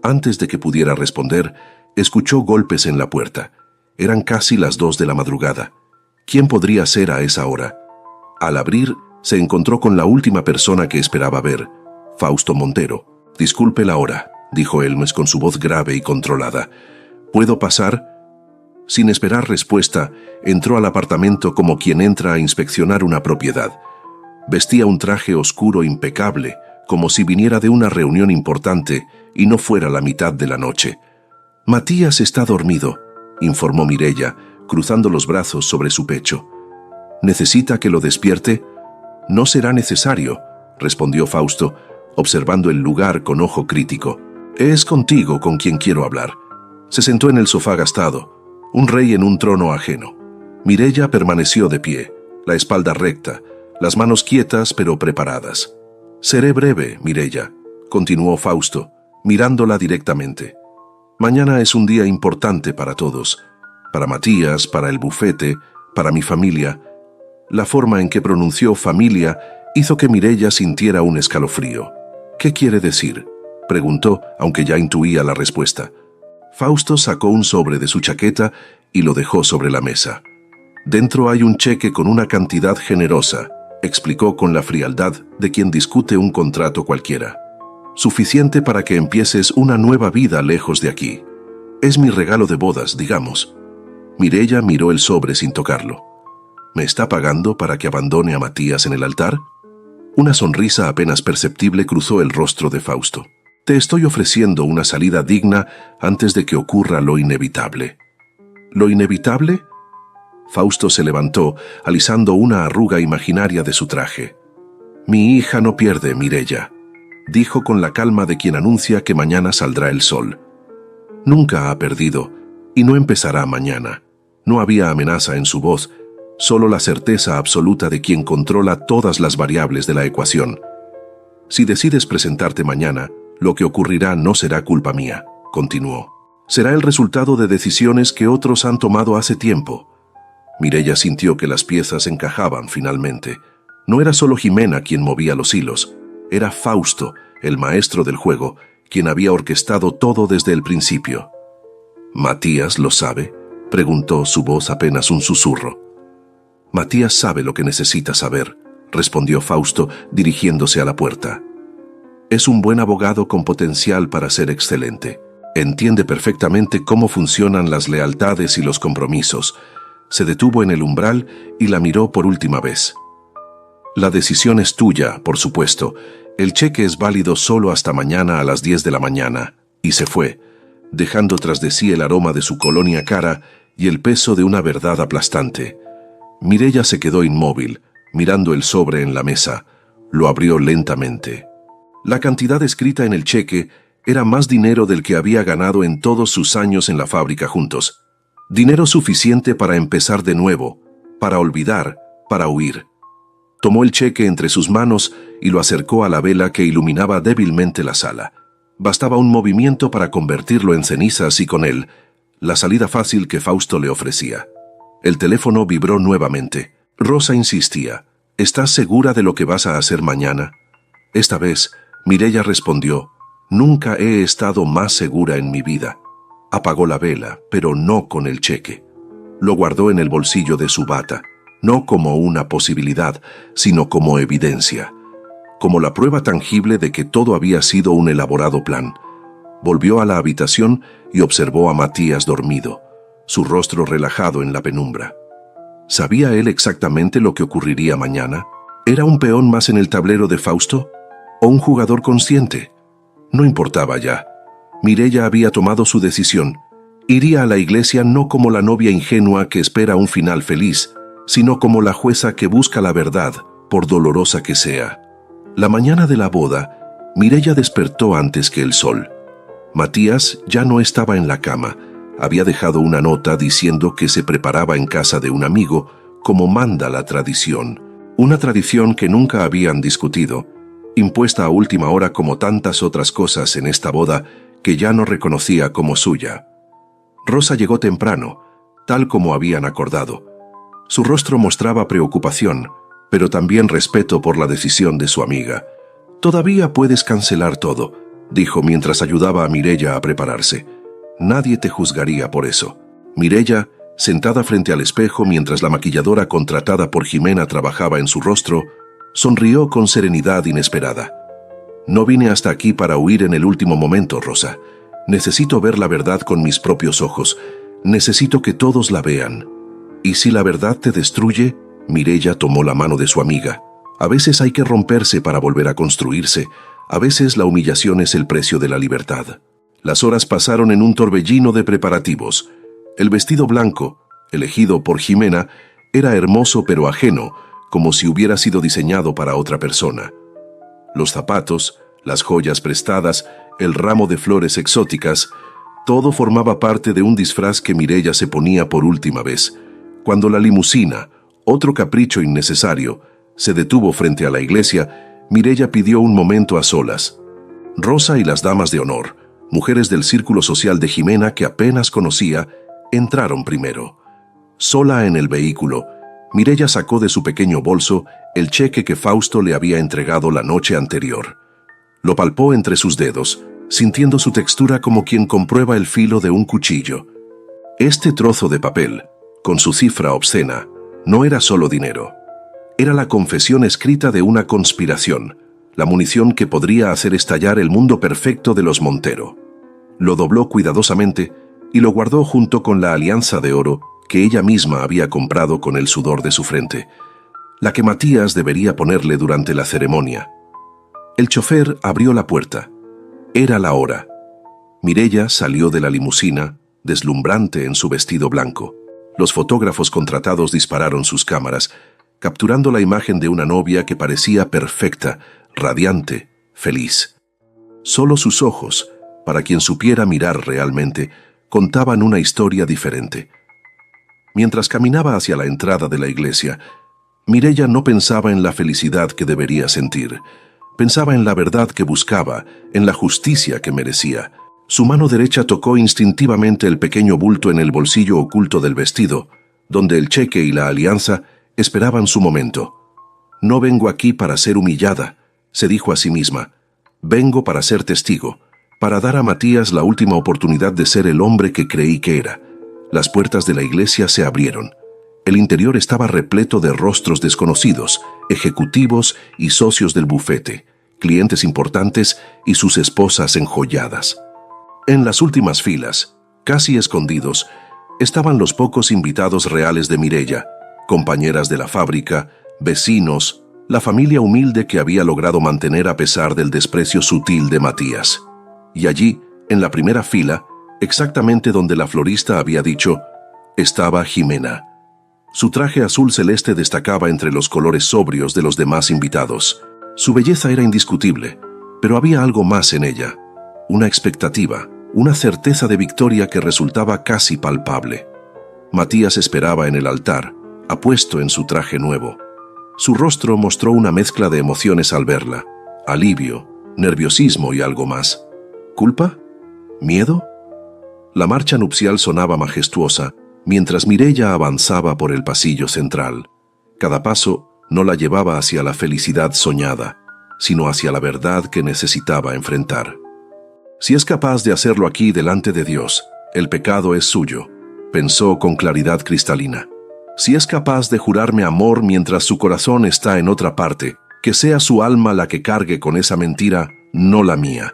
Antes de que pudiera responder, escuchó golpes en la puerta. Eran casi las 2 de la madrugada. ¿Quién podría ser a esa hora? Al abrir, se encontró con la última persona que esperaba ver, Fausto Montero. «Disculpe la hora», dijo Elmes con su voz grave y controlada. «¿Puedo pasar?» Sin esperar respuesta, entró al apartamento como quien entra a inspeccionar una propiedad. Vestía un traje oscuro impecable, como si viniera de una reunión importante y no fuera la mitad de la noche. «Matías está dormido», informó Mireia, cruzando los brazos sobre su pecho. «¿Necesita que lo despierte?» «No será necesario», respondió Fausto, observando el lugar con ojo crítico. «Es contigo con quien quiero hablar». Se sentó en el sofá gastado, un rey en un trono ajeno. Mireia permaneció de pie, la espalda recta, las manos quietas pero preparadas. «Seré breve, Mireia», continuó Fausto, mirándola directamente. «Mañana es un día importante para todos, para Matías, para el bufete, para mi familia». La forma en que pronunció familia hizo que Mireia sintiera un escalofrío. «¿Qué quiere decir?», preguntó, aunque ya intuía la respuesta. Fausto sacó un sobre de su chaqueta y lo dejó sobre la mesa. «Dentro hay un cheque con una cantidad generosa», explicó con la frialdad de quien discute un contrato cualquiera. «Suficiente para que empieces una nueva vida lejos de aquí. Es mi regalo de bodas, digamos». Mireia miró el sobre sin tocarlo. «¿Me está pagando para que abandone a Matías en el altar?». Una sonrisa apenas perceptible cruzó el rostro de Fausto. «Te estoy ofreciendo una salida digna antes de que ocurra lo inevitable». «¿Lo inevitable?». Fausto se levantó, alisando una arruga imaginaria de su traje. «Mi hija no pierde, Mireia», dijo con la calma de quien anuncia que mañana saldrá el sol. «Nunca ha perdido, y no empezará mañana». No había amenaza en su voz, solo la certeza absoluta de quien controla todas las variables de la ecuación. Si decides presentarte mañana, lo que ocurrirá no será culpa mía, continuó. Será el resultado de decisiones que otros han tomado hace tiempo. Mireya sintió que las piezas encajaban finalmente. No era solo Jimena quien movía los hilos, era Fausto, el maestro del juego, quien había orquestado todo desde el principio. ¿Matías lo sabe?, preguntó, su voz apenas un susurro. Matías sabe lo que necesita saber, respondió Fausto, dirigiéndose a la puerta. Es un buen abogado con potencial para ser excelente. Entiende perfectamente cómo funcionan las lealtades y los compromisos. Se detuvo en el umbral y la miró por última vez. La decisión es tuya, por supuesto. El cheque es válido solo hasta mañana a las 10 de la mañana. Y se fue, dejando tras de sí el aroma de su colonia cara y el peso de una verdad aplastante. Mireya se quedó inmóvil, mirando el sobre en la mesa. Lo abrió lentamente. La cantidad escrita en el cheque era más dinero del que había ganado en todos sus años en la fábrica juntos. Dinero suficiente para empezar de nuevo, para olvidar, para huir. Tomó el cheque entre sus manos y lo acercó a la vela que iluminaba débilmente la sala. Bastaba un movimiento para convertirlo en cenizas y con él, la salida fácil que Fausto le ofrecía. El teléfono vibró nuevamente. Rosa insistía. ¿Estás segura de lo que vas a hacer mañana? Esta vez, Mireya respondió. Nunca he estado más segura en mi vida. Apagó la vela, pero no con el cheque. Lo guardó en el bolsillo de su bata, no como una posibilidad, sino como evidencia, como la prueba tangible de que todo había sido un elaborado plan. Volvió a la habitación y observó a Matías dormido, su rostro relajado en la penumbra. ¿Sabía él exactamente lo que ocurriría mañana? ¿Era un peón más en el tablero de Fausto? ¿O un jugador consciente? No importaba ya. Mireya había tomado su decisión. Iría a la iglesia no como la novia ingenua que espera un final feliz, sino como la jueza que busca la verdad, por dolorosa que sea. La mañana de la boda, Mireya despertó antes que el sol. Matías ya no estaba en la cama. Había dejado una nota diciendo que se preparaba en casa de un amigo, como manda la tradición. Una tradición que nunca habían discutido, impuesta a última hora como tantas otras cosas en esta boda que ya no reconocía como suya. Rosa llegó temprano, tal como habían acordado. Su rostro mostraba preocupación, pero también respeto por la decisión de su amiga. «Todavía puedes cancelar todo», dijo mientras ayudaba a Mireya a prepararse. «Nadie te juzgaría por eso». Mireya, sentada frente al espejo mientras la maquilladora contratada por Jimena trabajaba en su rostro, sonrió con serenidad inesperada. «No vine hasta aquí para huir en el último momento, Rosa. Necesito ver la verdad con mis propios ojos. Necesito que todos la vean. ¿Y si la verdad te destruye?». Mireya tomó la mano de su amiga. «A veces hay que romperse para volver a construirse. A veces la humillación es el precio de la libertad». Las horas pasaron en un torbellino de preparativos. El vestido blanco, elegido por Jimena, era hermoso pero ajeno, como si hubiera sido diseñado para otra persona. Los zapatos, las joyas prestadas, el ramo de flores exóticas, todo formaba parte de un disfraz que Mireya se ponía por última vez, cuando la limusina, otro capricho innecesario, se detuvo frente a la iglesia. Mireya pidió un momento a solas. Rosa y las damas de honor, mujeres del círculo social de Jimena que apenas conocía, entraron primero. Sola en el vehículo, Mireya sacó de su pequeño bolso el cheque que Fausto le había entregado la noche anterior. Lo palpó entre sus dedos, sintiendo su textura como quien comprueba el filo de un cuchillo. Este trozo de papel, con su cifra obscena, no era solo dinero. Era la confesión escrita de una conspiración, la munición que podría hacer estallar el mundo perfecto de los Montero. Lo dobló cuidadosamente y lo guardó junto con la alianza de oro que ella misma había comprado con el sudor de su frente, la que Matías debería ponerle durante la ceremonia. El chofer abrió la puerta. Era la hora. Mireya salió de la limusina, deslumbrante en su vestido blanco. Los fotógrafos contratados dispararon sus cámaras, capturando la imagen de una novia que parecía perfecta, radiante, feliz. Solo sus ojos, para quien supiera mirar realmente, contaban una historia diferente. Mientras caminaba hacia la entrada de la iglesia, Mireya no pensaba en la felicidad que debería sentir. Pensaba en la verdad que buscaba, en la justicia que merecía. Su mano derecha tocó instintivamente el pequeño bulto en el bolsillo oculto del vestido, donde el cheque y la alianza esperaban su momento. «No vengo aquí para ser humillada», se dijo a sí misma. «Vengo para ser testigo, para dar a Matías la última oportunidad de ser el hombre que creí que era». Las puertas de la iglesia se abrieron. El interior estaba repleto de rostros desconocidos, ejecutivos y socios del bufete, clientes importantes y sus esposas enjolladas. En las últimas filas, casi escondidos, estaban los pocos invitados reales de Mireya, compañeras de la fábrica, vecinos, la familia humilde que había logrado mantener a pesar del desprecio sutil de Matías. Y allí, en la primera fila, exactamente donde la florista había dicho, estaba Jimena. Su traje azul celeste destacaba entre los colores sobrios de los demás invitados. Su belleza era indiscutible, pero había algo más en ella, una expectativa, una certeza de victoria que resultaba casi palpable. Matías esperaba en el altar, apuesto en su traje nuevo. Su rostro mostró una mezcla de emociones al verla, alivio, nerviosismo y algo más. ¿Culpa? ¿Miedo? La marcha nupcial sonaba majestuosa, mientras Mireya avanzaba por el pasillo central. Cada paso no la llevaba hacia la felicidad soñada, sino hacia la verdad que necesitaba enfrentar. Si es capaz de hacerlo aquí delante de Dios, el pecado es suyo, pensó con claridad cristalina. Si es capaz de jurarme amor mientras su corazón está en otra parte, que sea su alma la que cargue con esa mentira, no la mía.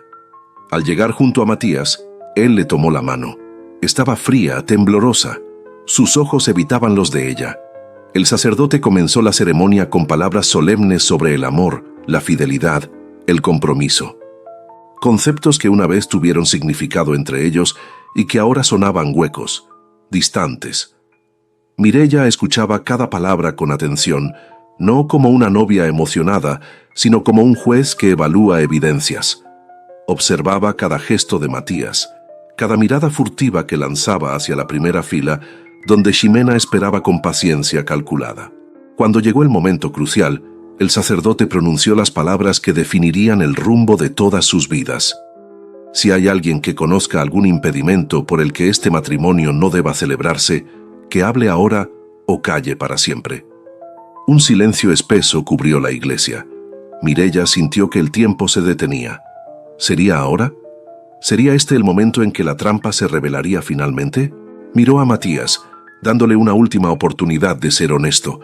Al llegar junto a Matías, él le tomó la mano. Estaba fría, temblorosa. Sus ojos evitaban los de ella. El sacerdote comenzó la ceremonia con palabras solemnes sobre el amor, la fidelidad, el compromiso. Conceptos que una vez tuvieron significado entre ellos y que ahora sonaban huecos, distantes. Mireya escuchaba cada palabra con atención, no como una novia emocionada, sino como un juez que evalúa evidencias. Observaba cada gesto de Matías, cada mirada furtiva que lanzaba hacia la primera fila, donde Ximena esperaba con paciencia calculada. Cuando llegó el momento crucial, el sacerdote pronunció las palabras que definirían el rumbo de todas sus vidas. Si hay alguien que conozca algún impedimento por el que este matrimonio no deba celebrarse, que hable ahora o calle para siempre. Un silencio espeso cubrió la iglesia. Mireya sintió que el tiempo se detenía. ¿Sería ahora? ¿Sería este el momento en que la trampa se revelaría finalmente? Miró a Matías, dándole una última oportunidad de ser honesto,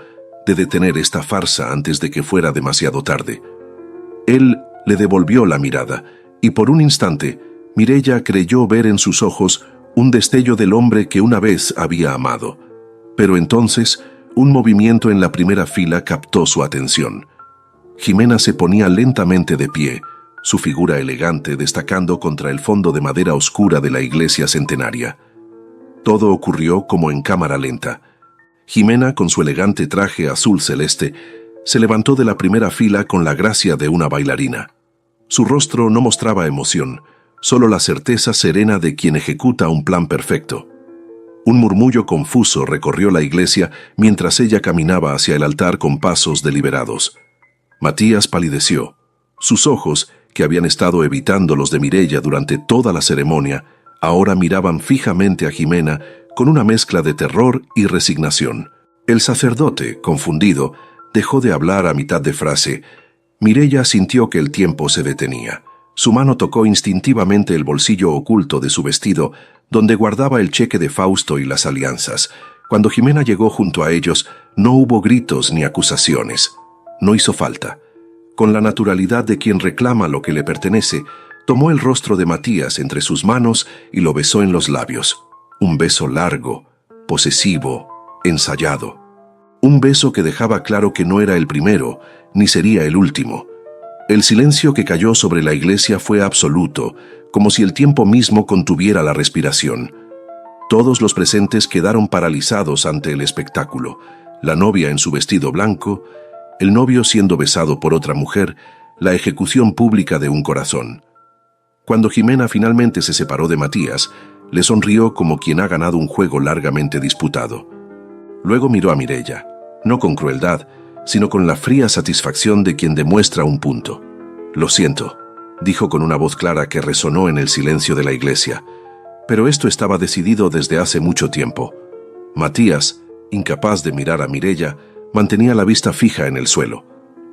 de detener esta farsa antes de que fuera demasiado tarde. Él le devolvió la mirada, y por un instante, Mireya creyó ver en sus ojos un destello del hombre que una vez había amado. Pero entonces, un movimiento en la primera fila captó su atención. Ximena se ponía lentamente de pie, su figura elegante destacando contra el fondo de madera oscura de la iglesia centenaria. Todo ocurrió como en cámara lenta. Ximena, con su elegante traje azul celeste, se levantó de la primera fila con la gracia de una bailarina. Su rostro no mostraba emoción, solo la certeza serena de quien ejecuta un plan perfecto. Un murmullo confuso recorrió la iglesia mientras ella caminaba hacia el altar con pasos deliberados. Matías palideció. Sus ojos, que habían estado evitando los de Mireya durante toda la ceremonia, ahora miraban fijamente a Ximena con una mezcla de terror y resignación. El sacerdote, confundido, dejó de hablar a mitad de frase. Mireya sintió que el tiempo se detenía. Su mano tocó instintivamente el bolsillo oculto de su vestido, donde guardaba el cheque de Fausto y las alianzas. Cuando Ximena llegó junto a ellos, no hubo gritos ni acusaciones. No hizo falta. Con la naturalidad de quien reclama lo que le pertenece, tomó el rostro de Matías entre sus manos y lo besó en los labios. Un beso largo, posesivo, ensayado. Un beso que dejaba claro que no era el primero, ni sería el último. El silencio que cayó sobre la iglesia fue absoluto, como si el tiempo mismo contuviera la respiración. Todos los presentes quedaron paralizados ante el espectáculo. La novia en su vestido blanco, el novio siendo besado por otra mujer, la ejecución pública de un corazón. Cuando Ximena finalmente se separó de Matías, le sonrió como quien ha ganado un juego largamente disputado. Luego miró a Mireia, no con crueldad, sino con la fría satisfacción de quien demuestra un punto. «Lo siento», dijo con una voz clara que resonó en el silencio de la iglesia. Pero esto estaba decidido desde hace mucho tiempo. Matías, incapaz de mirar a Mireia, mantenía la vista fija en el suelo.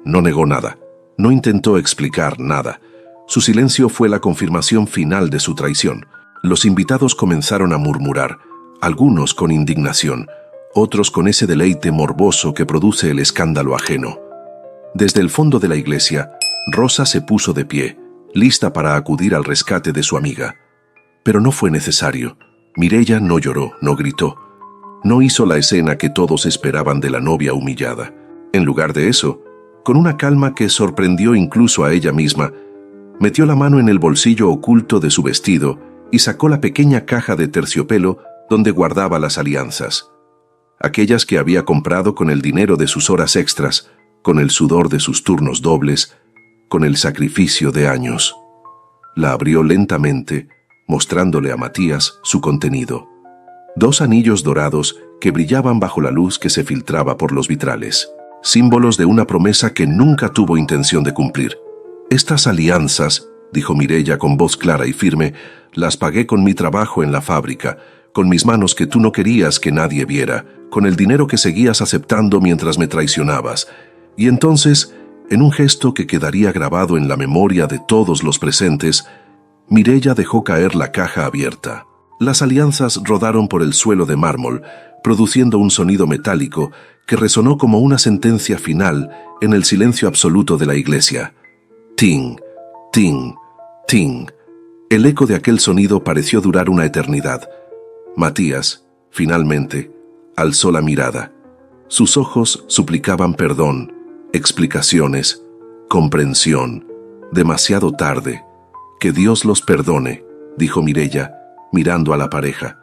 No negó nada, no intentó explicar nada. Su silencio fue la confirmación final de su traición. Los invitados comenzaron a murmurar, algunos con indignación, otros con ese deleite morboso que produce el escándalo ajeno. Desde el fondo de la iglesia, Rosa se puso de pie, lista para acudir al rescate de su amiga. Pero no fue necesario. Mireia no lloró, no gritó. No hizo la escena que todos esperaban de la novia humillada. En lugar de eso, con una calma que sorprendió incluso a ella misma, metió la mano en el bolsillo oculto de su vestido y sacó la pequeña caja de terciopelo donde guardaba las alianzas. Aquellas que había comprado con el dinero de sus horas extras, con el sudor de sus turnos dobles, con el sacrificio de años. La abrió lentamente, mostrándole a Matías su contenido. 2 anillos dorados que brillaban bajo la luz que se filtraba por los vitrales, símbolos de una promesa que nunca tuvo intención de cumplir. «Estas alianzas», dijo Mireia con voz clara y firme, «las pagué con mi trabajo en la fábrica, con mis manos que tú no querías que nadie viera, con el dinero que seguías aceptando mientras me traicionabas». Y entonces, en un gesto que quedaría grabado en la memoria de todos los presentes, Mireia dejó caer la caja abierta. Las alianzas rodaron por el suelo de mármol, produciendo un sonido metálico que resonó como una sentencia final en el silencio absoluto de la iglesia. Ting, ting, ting. El eco de aquel sonido pareció durar una eternidad. Matías, finalmente, alzó la mirada. Sus ojos suplicaban perdón, explicaciones, comprensión. Demasiado tarde. «Que Dios los perdone», dijo Mireia, mirando a la pareja.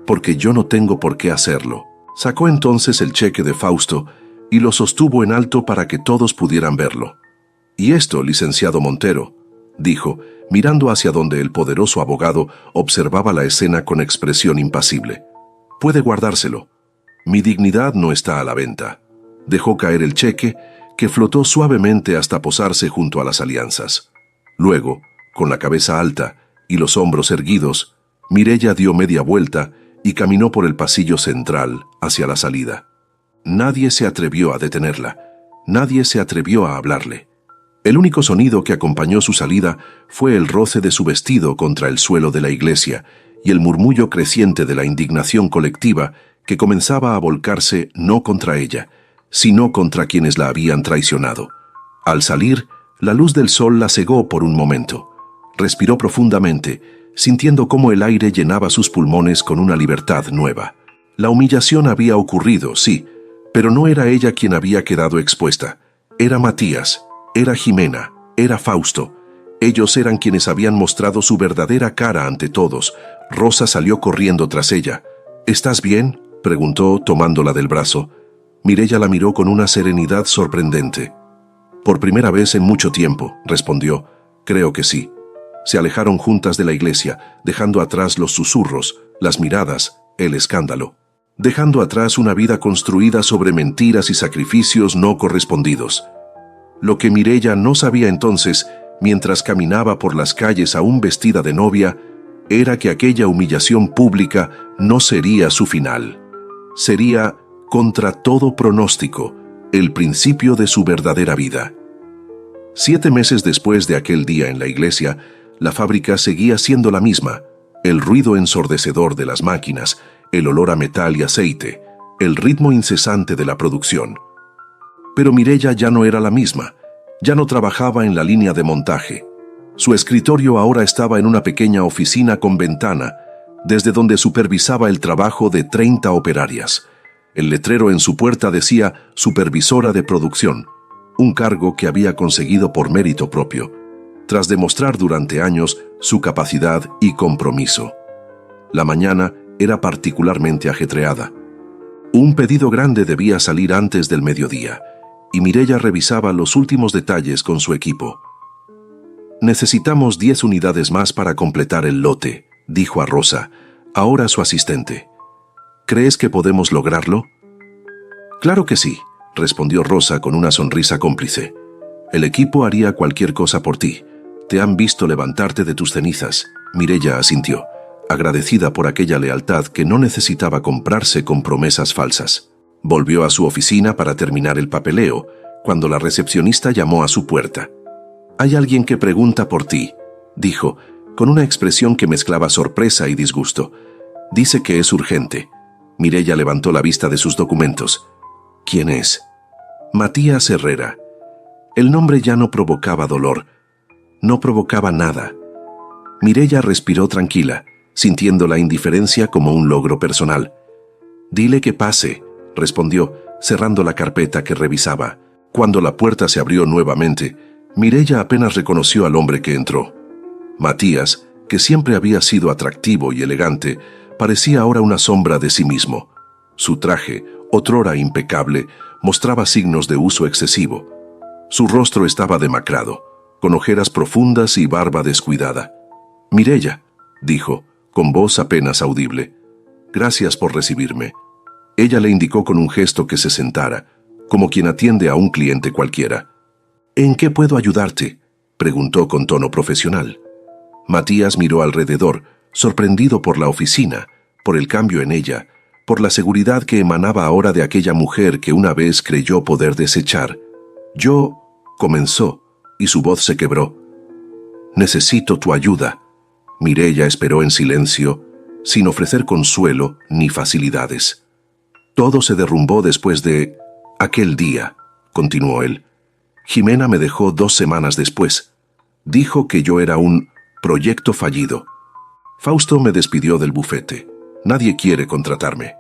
«Porque yo no tengo por qué hacerlo». Sacó entonces el cheque de Fausto y lo sostuvo en alto para que todos pudieran verlo. «Y esto, licenciado Montero», dijo, mirando hacia donde el poderoso abogado observaba la escena con expresión impasible. «Puede guardárselo. Mi dignidad no está a la venta». Dejó caer el cheque, que flotó suavemente hasta posarse junto a las alianzas. Luego, con la cabeza alta y los hombros erguidos, Mireia dio media vuelta y caminó por el pasillo central hacia la salida. Nadie se atrevió a detenerla, nadie se atrevió a hablarle. El único sonido que acompañó su salida fue el roce de su vestido contra el suelo de la iglesia y el murmullo creciente de la indignación colectiva que comenzaba a volcarse no contra ella, sino contra quienes la habían traicionado. Al salir, la luz del sol la cegó por un momento. Respiró profundamente, sintiendo cómo el aire llenaba sus pulmones con una libertad nueva. La humillación había ocurrido, sí, pero no era ella quien había quedado expuesta. Era Matías, era Jimena, era Fausto. Ellos eran quienes habían mostrado su verdadera cara ante todos. Rosa salió corriendo tras ella. «¿Estás bien?», preguntó, tomándola del brazo. Mireia la miró con una serenidad sorprendente. «Por primera vez en mucho tiempo», respondió. «Creo que sí». Se alejaron juntas de la iglesia, dejando atrás los susurros, las miradas, el escándalo. Dejando atrás una vida construida sobre mentiras y sacrificios no correspondidos. Lo que Mireia no sabía entonces, mientras caminaba por las calles aún vestida de novia, era que aquella humillación pública no sería su final. Sería, contra todo pronóstico, el principio de su verdadera vida. 7 meses después de aquel día en la iglesia, la fábrica seguía siendo la misma, el ruido ensordecedor de las máquinas, el olor a metal y aceite, el ritmo incesante de la producción. Pero Mireia ya no era la misma, ya no trabajaba en la línea de montaje. Su escritorio ahora estaba en una pequeña oficina con ventana, desde donde supervisaba el trabajo de 30 operarias. El letrero en su puerta decía «Supervisora de producción», un cargo que había conseguido por mérito propio, tras demostrar durante años su capacidad y compromiso. La mañana era particularmente ajetreada. Un pedido grande debía salir antes del mediodía, y Mireia revisaba los últimos detalles con su equipo. «Necesitamos 10 unidades más para completar el lote», dijo a Rosa, ahora su asistente. «¿Crees que podemos lograrlo?». Claro que sí, respondió Rosa con una sonrisa cómplice. El equipo haría cualquier cosa por ti. Te han visto levantarte de tus cenizas. Mireya asintió, agradecida por aquella lealtad que no necesitaba comprarse con promesas falsas. Volvió a su oficina para terminar el papeleo, cuando la recepcionista llamó a su puerta. «Hay alguien que pregunta por ti», dijo, con una expresión que mezclaba sorpresa y disgusto. «Dice que es urgente». Mireya levantó la vista de sus documentos. «¿Quién es?» «Matías Herrera». El nombre ya no provocaba dolor. No provocaba nada. Mireya respiró tranquila, sintiendo la indiferencia como un logro personal. «Dile que pase», respondió, cerrando la carpeta que revisaba. Cuando la puerta se abrió nuevamente, Mireya apenas reconoció al hombre que entró. Matías, que siempre había sido atractivo y elegante, parecía ahora una sombra de sí mismo. Su traje, otrora impecable, mostraba signos de uso excesivo. Su rostro estaba demacrado, con ojeras profundas y barba descuidada. «Mireya», dijo, con voz apenas audible, «gracias por recibirme». Ella le indicó con un gesto que se sentara, como quien atiende a un cliente cualquiera. «¿En qué puedo ayudarte?», preguntó con tono profesional. Matías miró alrededor, sorprendido por la oficina, por el cambio en ella, por la seguridad que emanaba ahora de aquella mujer que una vez creyó poder desechar. «Yo», comenzó, y su voz se quebró. «Necesito tu ayuda». Mireya esperó en silencio, sin ofrecer consuelo ni facilidades. «Todo se derrumbó después de aquel día», continuó él. «Jimena me dejó 2 semanas después. Dijo que yo era un proyecto fallido. Fausto me despidió del bufete. Nadie quiere contratarme.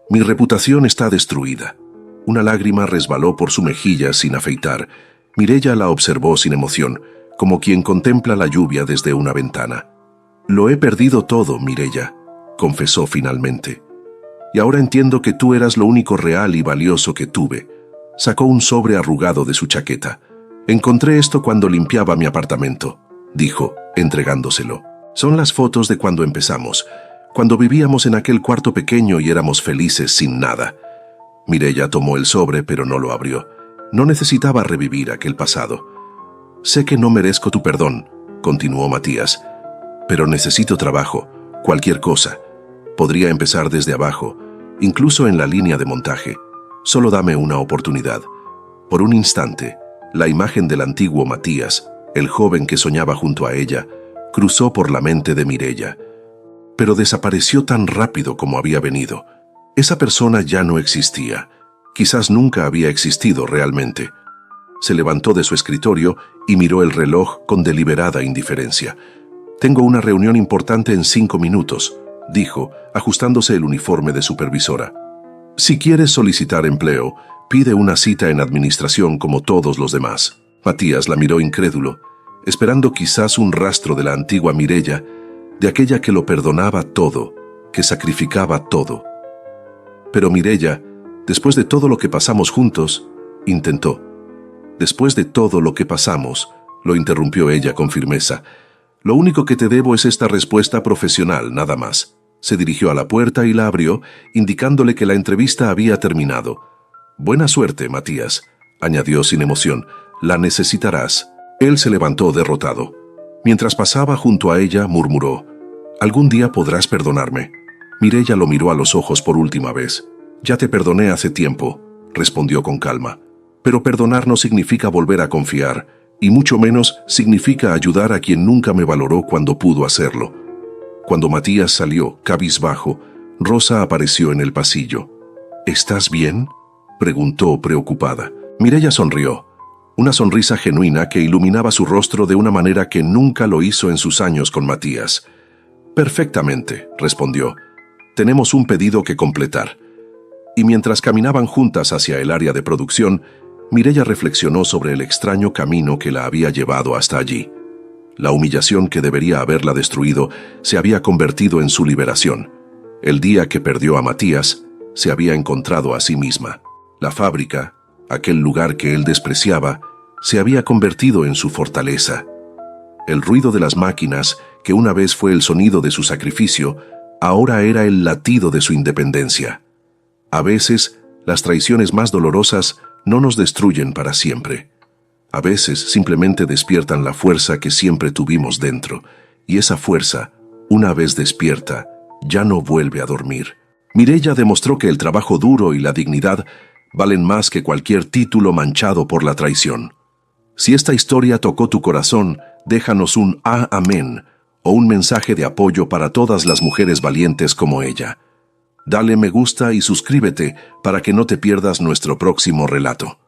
Mi reputación está destruida». Una lágrima resbaló por su mejilla sin afeitar. Mireya la observó sin emoción, como quien contempla la lluvia desde una ventana. «Lo he perdido todo, Mireya», confesó finalmente. «Y ahora entiendo que tú eras lo único real y valioso que tuve». Sacó un sobre arrugado de su chaqueta. «Encontré esto cuando limpiaba mi apartamento», dijo, entregándoselo. «Son las fotos de cuando empezamos, cuando vivíamos en aquel cuarto pequeño y éramos felices sin nada». Mireya tomó el sobre, pero no lo abrió. No necesitaba revivir aquel pasado. «Sé que no merezco tu perdón», continuó Matías, «pero necesito trabajo, cualquier cosa. Podría empezar desde abajo, incluso en la línea de montaje. Solo dame una oportunidad». Por un instante, la imagen del antiguo Matías, el joven que soñaba junto a ella, cruzó por la mente de Mireya. Pero desapareció tan rápido como había venido. Esa persona ya no existía. Quizás nunca había existido realmente. Se levantó de su escritorio y miró el reloj con deliberada indiferencia. «Tengo una reunión importante en 5 minutos», dijo, ajustándose el uniforme de supervisora. «Si quieres solicitar empleo, pide una cita en administración como todos los demás». Matías la miró incrédulo, esperando quizás un rastro de la antigua Mireya, de aquella que lo perdonaba todo, que sacrificaba todo. Pero Mireya, después de todo lo que pasamos juntos, intentó. «Después de todo lo que pasamos», lo interrumpió ella con firmeza, «lo único que te debo es esta respuesta profesional, nada más». Se dirigió a la puerta y la abrió, indicándole que la entrevista había terminado. «Buena suerte, Matías», añadió sin emoción, «la necesitarás». Él se levantó derrotado. Mientras pasaba junto a ella, murmuró, «Algún día podrás perdonarme». Mireya lo miró a los ojos por última vez. «Ya te perdoné hace tiempo», respondió con calma. «Pero perdonar no significa volver a confiar, y mucho menos significa ayudar a quien nunca me valoró cuando pudo hacerlo». Cuando Matías salió, cabizbajo, Rosa apareció en el pasillo. «¿Estás bien?», preguntó preocupada. Mireya sonrió, una sonrisa genuina que iluminaba su rostro de una manera que nunca lo hizo en sus años con Matías. «Perfectamente», respondió. «Tenemos un pedido que completar». Y mientras caminaban juntas hacia el área de producción, Mireya reflexionó sobre el extraño camino que la había llevado hasta allí. La humillación que debería haberla destruido se había convertido en su liberación. El día que perdió a Matías, se había encontrado a sí misma. La fábrica, aquel lugar que él despreciaba, se había convertido en su fortaleza. El ruido de las máquinas, que una vez fue el sonido de su sacrificio, ahora era el latido de su independencia. A veces, las traiciones más dolorosas no nos destruyen para siempre. A veces simplemente despiertan la fuerza que siempre tuvimos dentro, y esa fuerza, una vez despierta, ya no vuelve a dormir. Mireya demostró que el trabajo duro y la dignidad valen más que cualquier título manchado por la traición. Si esta historia tocó tu corazón, déjanos un amén o un mensaje de apoyo para todas las mujeres valientes como ella. Dale me gusta y suscríbete para que no te pierdas nuestro próximo relato.